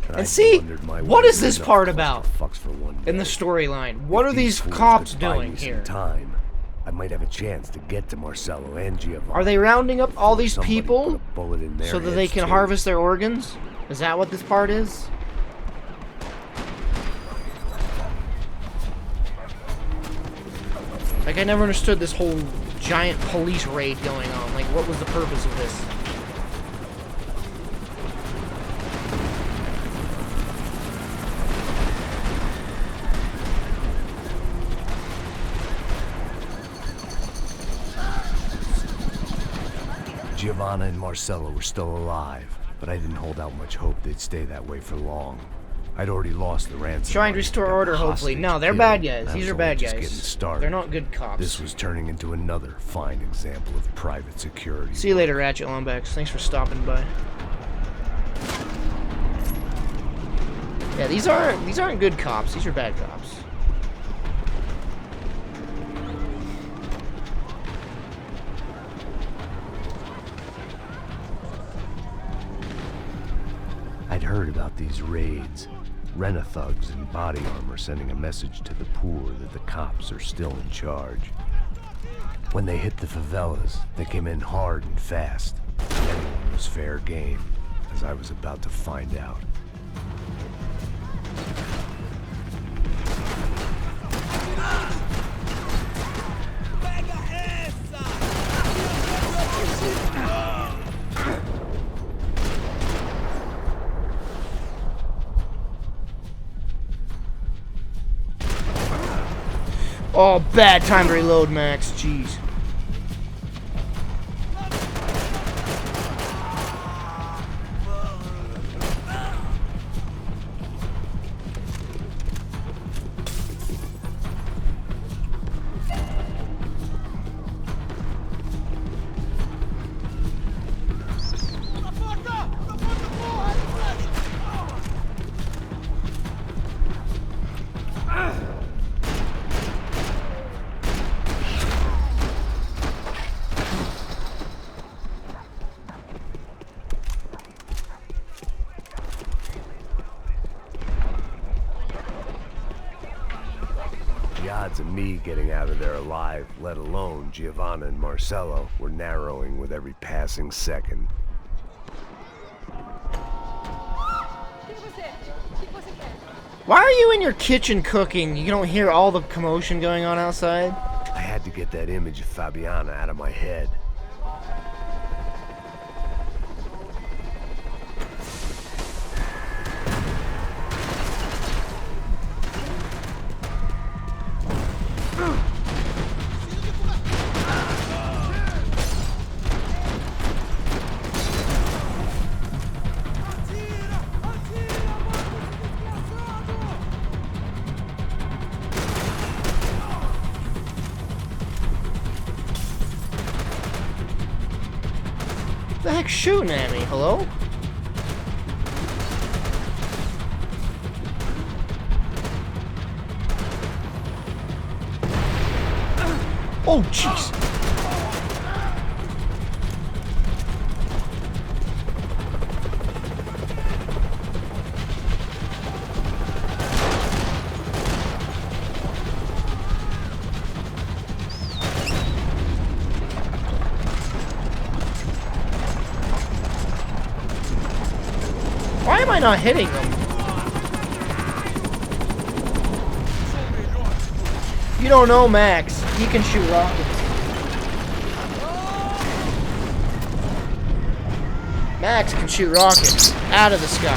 And I see, blundered my what way is through this enough part about clusterfucks for one in the day. storyline? What If are these fools cops could buy doing me some here? time, I might have a chance to get to Marcelo and Giovanna. Are they rounding up all these Somebody people put a bullet in their so that they heads, can too. harvest their organs? Is that what this part is? Like, I never understood this whole giant police raid going on. Like, what was the purpose of this? Giovanna and Marcelo were still alive, but I didn't hold out much hope they'd stay that way for long. I'd already lost the ransom. Try and money, restore got the order, hopefully. hostage No, they're killed, bad guys. and I These was are only bad just guys. getting started. They're not good cops. This was turning into another fine example of private security. See you later, Ratchet Lombax. Thanks for stopping by. Yeah, these aren't good cops. These are bad cops. I'd heard about these raids. Rena-thugs in body armor sending a message to the poor that the cops are still in charge. When they hit the favelas, they came in hard and fast. Anyone was fair game, as I was about to find out. Oh, bad time to reload, Max. Jeez. The odds of me getting out of there alive, let alone Giovanna and Marcelo, were narrowing with every passing second. Quem é você? O que você quer? Why are you in your kitchen cooking? You don't hear all the commotion going on outside? I had to get that image of Fabiana out of my head. What the heck's shooting at me? Hello? Oh, jeez. Why am I not hitting them? You don't know Max. He can shoot rockets. Max can shoot rockets out of the sky.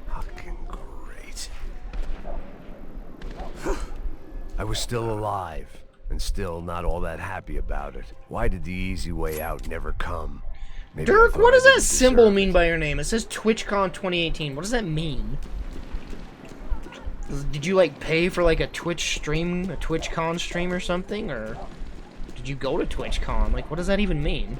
Fucking great. I was still alive. And still not all that happy about it. Why did the easy way out never come? Maybe Dirk, what does that symbol deserve mean it. by your name? It says TwitchCon 2018. What does that mean? Did you like pay for like a Twitch stream, a TwitchCon stream or something, or did you go to TwitchCon? Like, what does that even mean?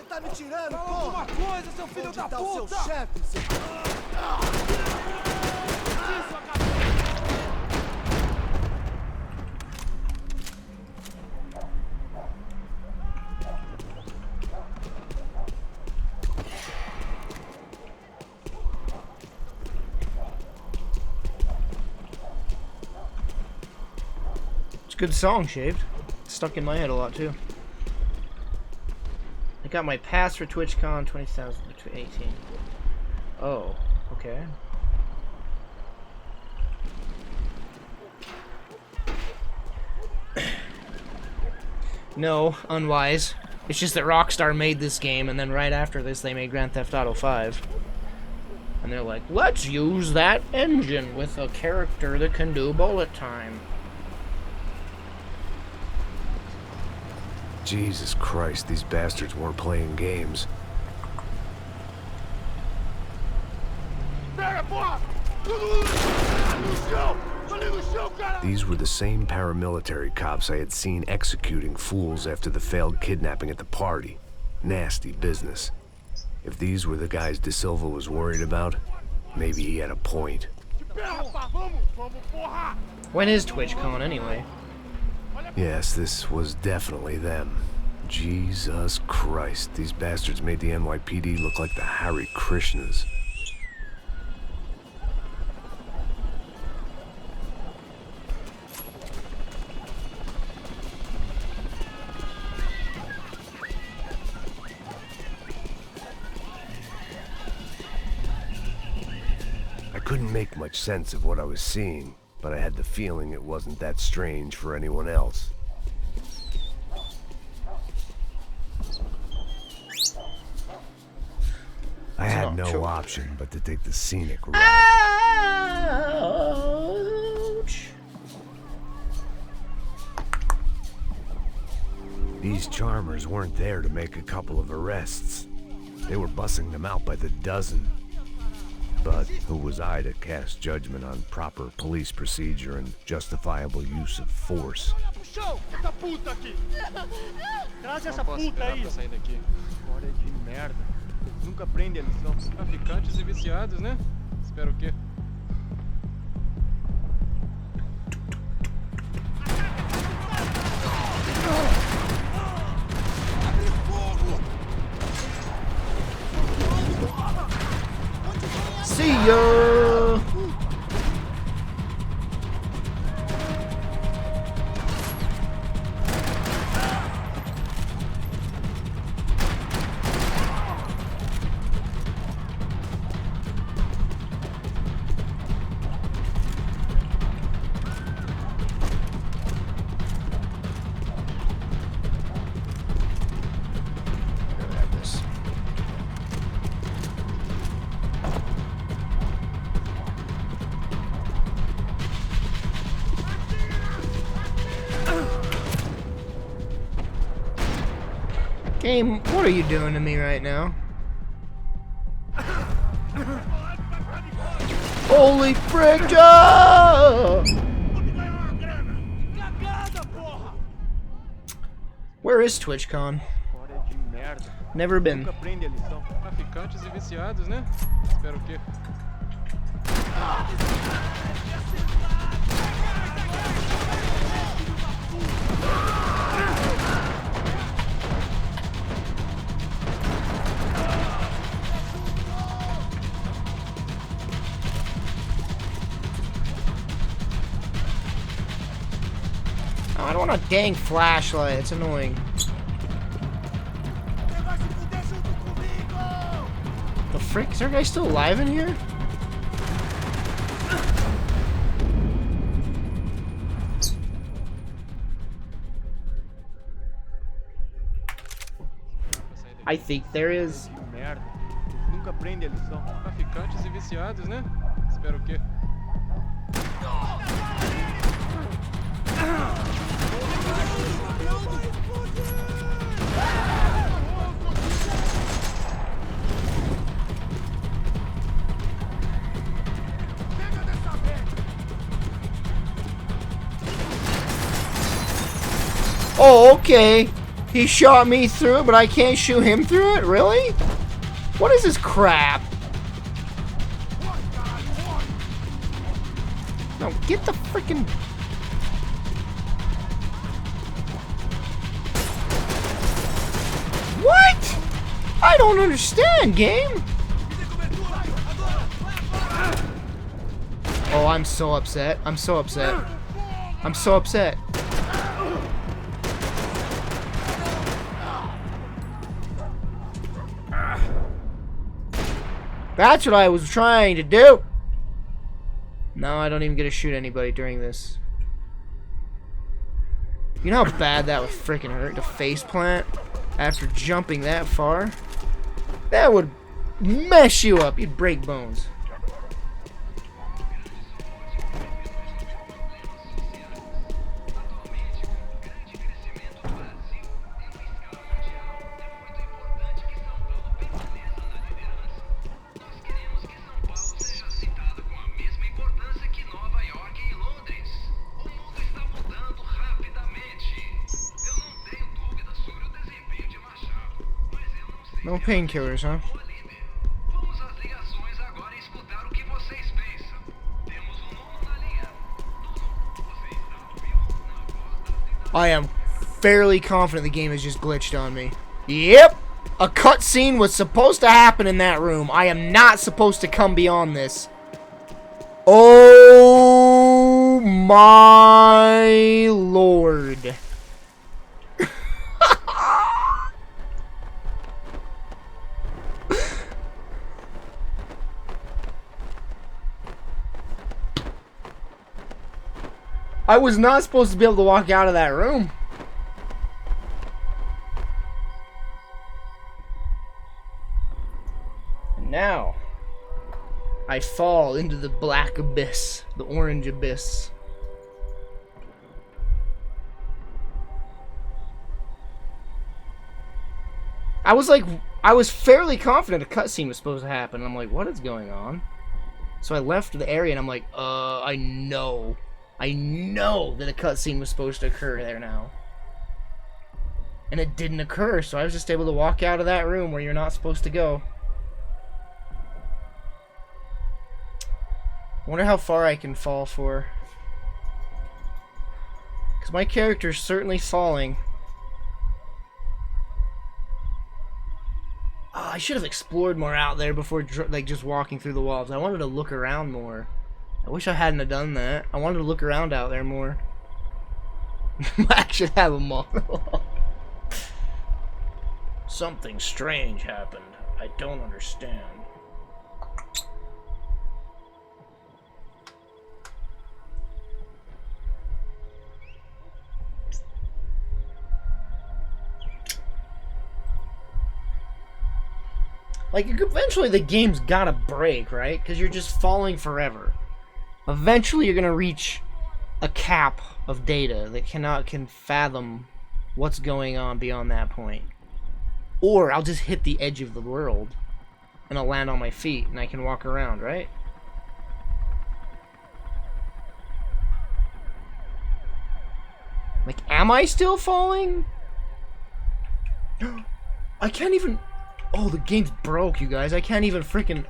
Tá me tirando, porra! Alguma coisa, seu filho da puta! O seu chefe, seu... It's a good song, Shaved. It's stuck in my head a lot too. I got my pass for TwitchCon 2018. Oh, okay. No, unwise. It's just that Rockstar made this game, and then right after this they made Grand Theft Auto 5. And they're like, let's use that engine with a character that can do bullet time. Jesus Christ, these bastards weren't playing games. These were the same paramilitary cops I had seen executing fools after the failed kidnapping at the party. Nasty business. If these were the guys De Silva was worried about, maybe he had a point. When is TwitchCon anyway? Yes, this was definitely them. Jesus Christ, these bastards made the NYPD look like the Hare Krishnas. I couldn't make much sense of what I was seeing, but I had the feeling it wasn't that strange for anyone else. I had no option but to take the scenic route. Ouch. These charmers weren't there to make a couple of arrests. They were bussing them out by the dozen. But who was I to cast judgment on proper police procedure and justifiable use of force? Traz essa puta aí. Hora de merda. Nunca aprende a lição. Traficantes e viciados, né? Espero o quê? See ya! Game, what are you doing to me right now? Holy frick! Where is TwitchCon? Never been. Traficantes e viciados, né? Espero o quê? Oh, I don't want a dang flashlight. It's annoying. The frick? Is there a guy still alive in here? I think there is. Merda. Nunca aprende a lição. Traficantes e viciados, né? Espero o quê? Oh, okay. He shot me through it, but I can't shoot him through it? Really? What is this crap? No, get the freaking... What? I don't understand, game. Oh, I'm so upset. I'm so upset. I'm so upset. That's what I was trying to do. No, I don't even get to shoot anybody during this. You know how bad that would freaking hurt to faceplant after jumping that far? That would mess you up. You'd break bones. No painkillers, huh? I am fairly confident the game has just glitched on me. Yep! A cutscene was supposed to happen in that room. I am not supposed to come beyond this. Oh my lord. I was not supposed to be able to walk out of that room. And now, I fall into the black abyss, the orange abyss. I was fairly confident a cutscene was supposed to happen. I'm like, what is going on? So I left the area and I'm like, I know that a cutscene was supposed to occur there now. And it didn't occur, so I was just able to walk out of that room where you're not supposed to go. I wonder how far I can fall for. Because my character's certainly falling. Oh, I should have explored more out there before like just walking through the walls. I wanted to look around more. I wish I hadn't have done that. I wanted to look around out there more. I should have a monologue. Something strange happened. I don't understand. Like, eventually the game's gotta break, right? Because you're just falling forever. Eventually you're gonna reach a cap of data that can fathom what's going on beyond that point. Or I'll just hit the edge of the world and I'll land on my feet and I can walk around, right? Like, am I still falling? I can't even... Oh, the game's broke, you guys. I can't even freaking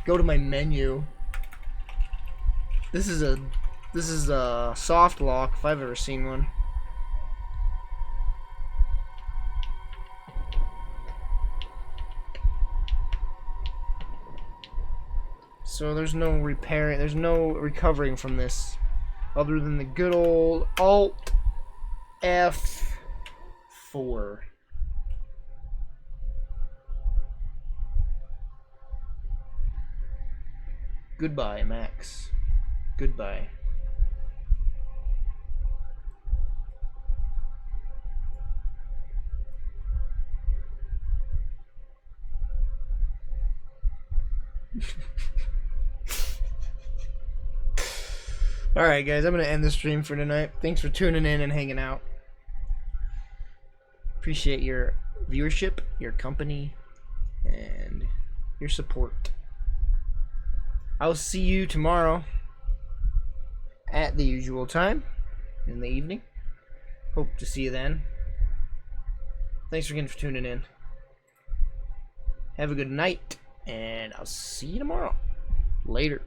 go to my menu. This is a soft lock if I've ever seen one. So there's no repairing, there's no recovering from this other than the good old Alt F4. Goodbye, Max. Goodbye. Alright guys, I'm going to end the stream for tonight. Thanks for tuning in and hanging out. Appreciate your viewership, your company, and your support. I'll see you tomorrow at the usual time in the evening. Hope to see you then. Thanks again for tuning in. Have a good night, and I'll see you tomorrow. Later.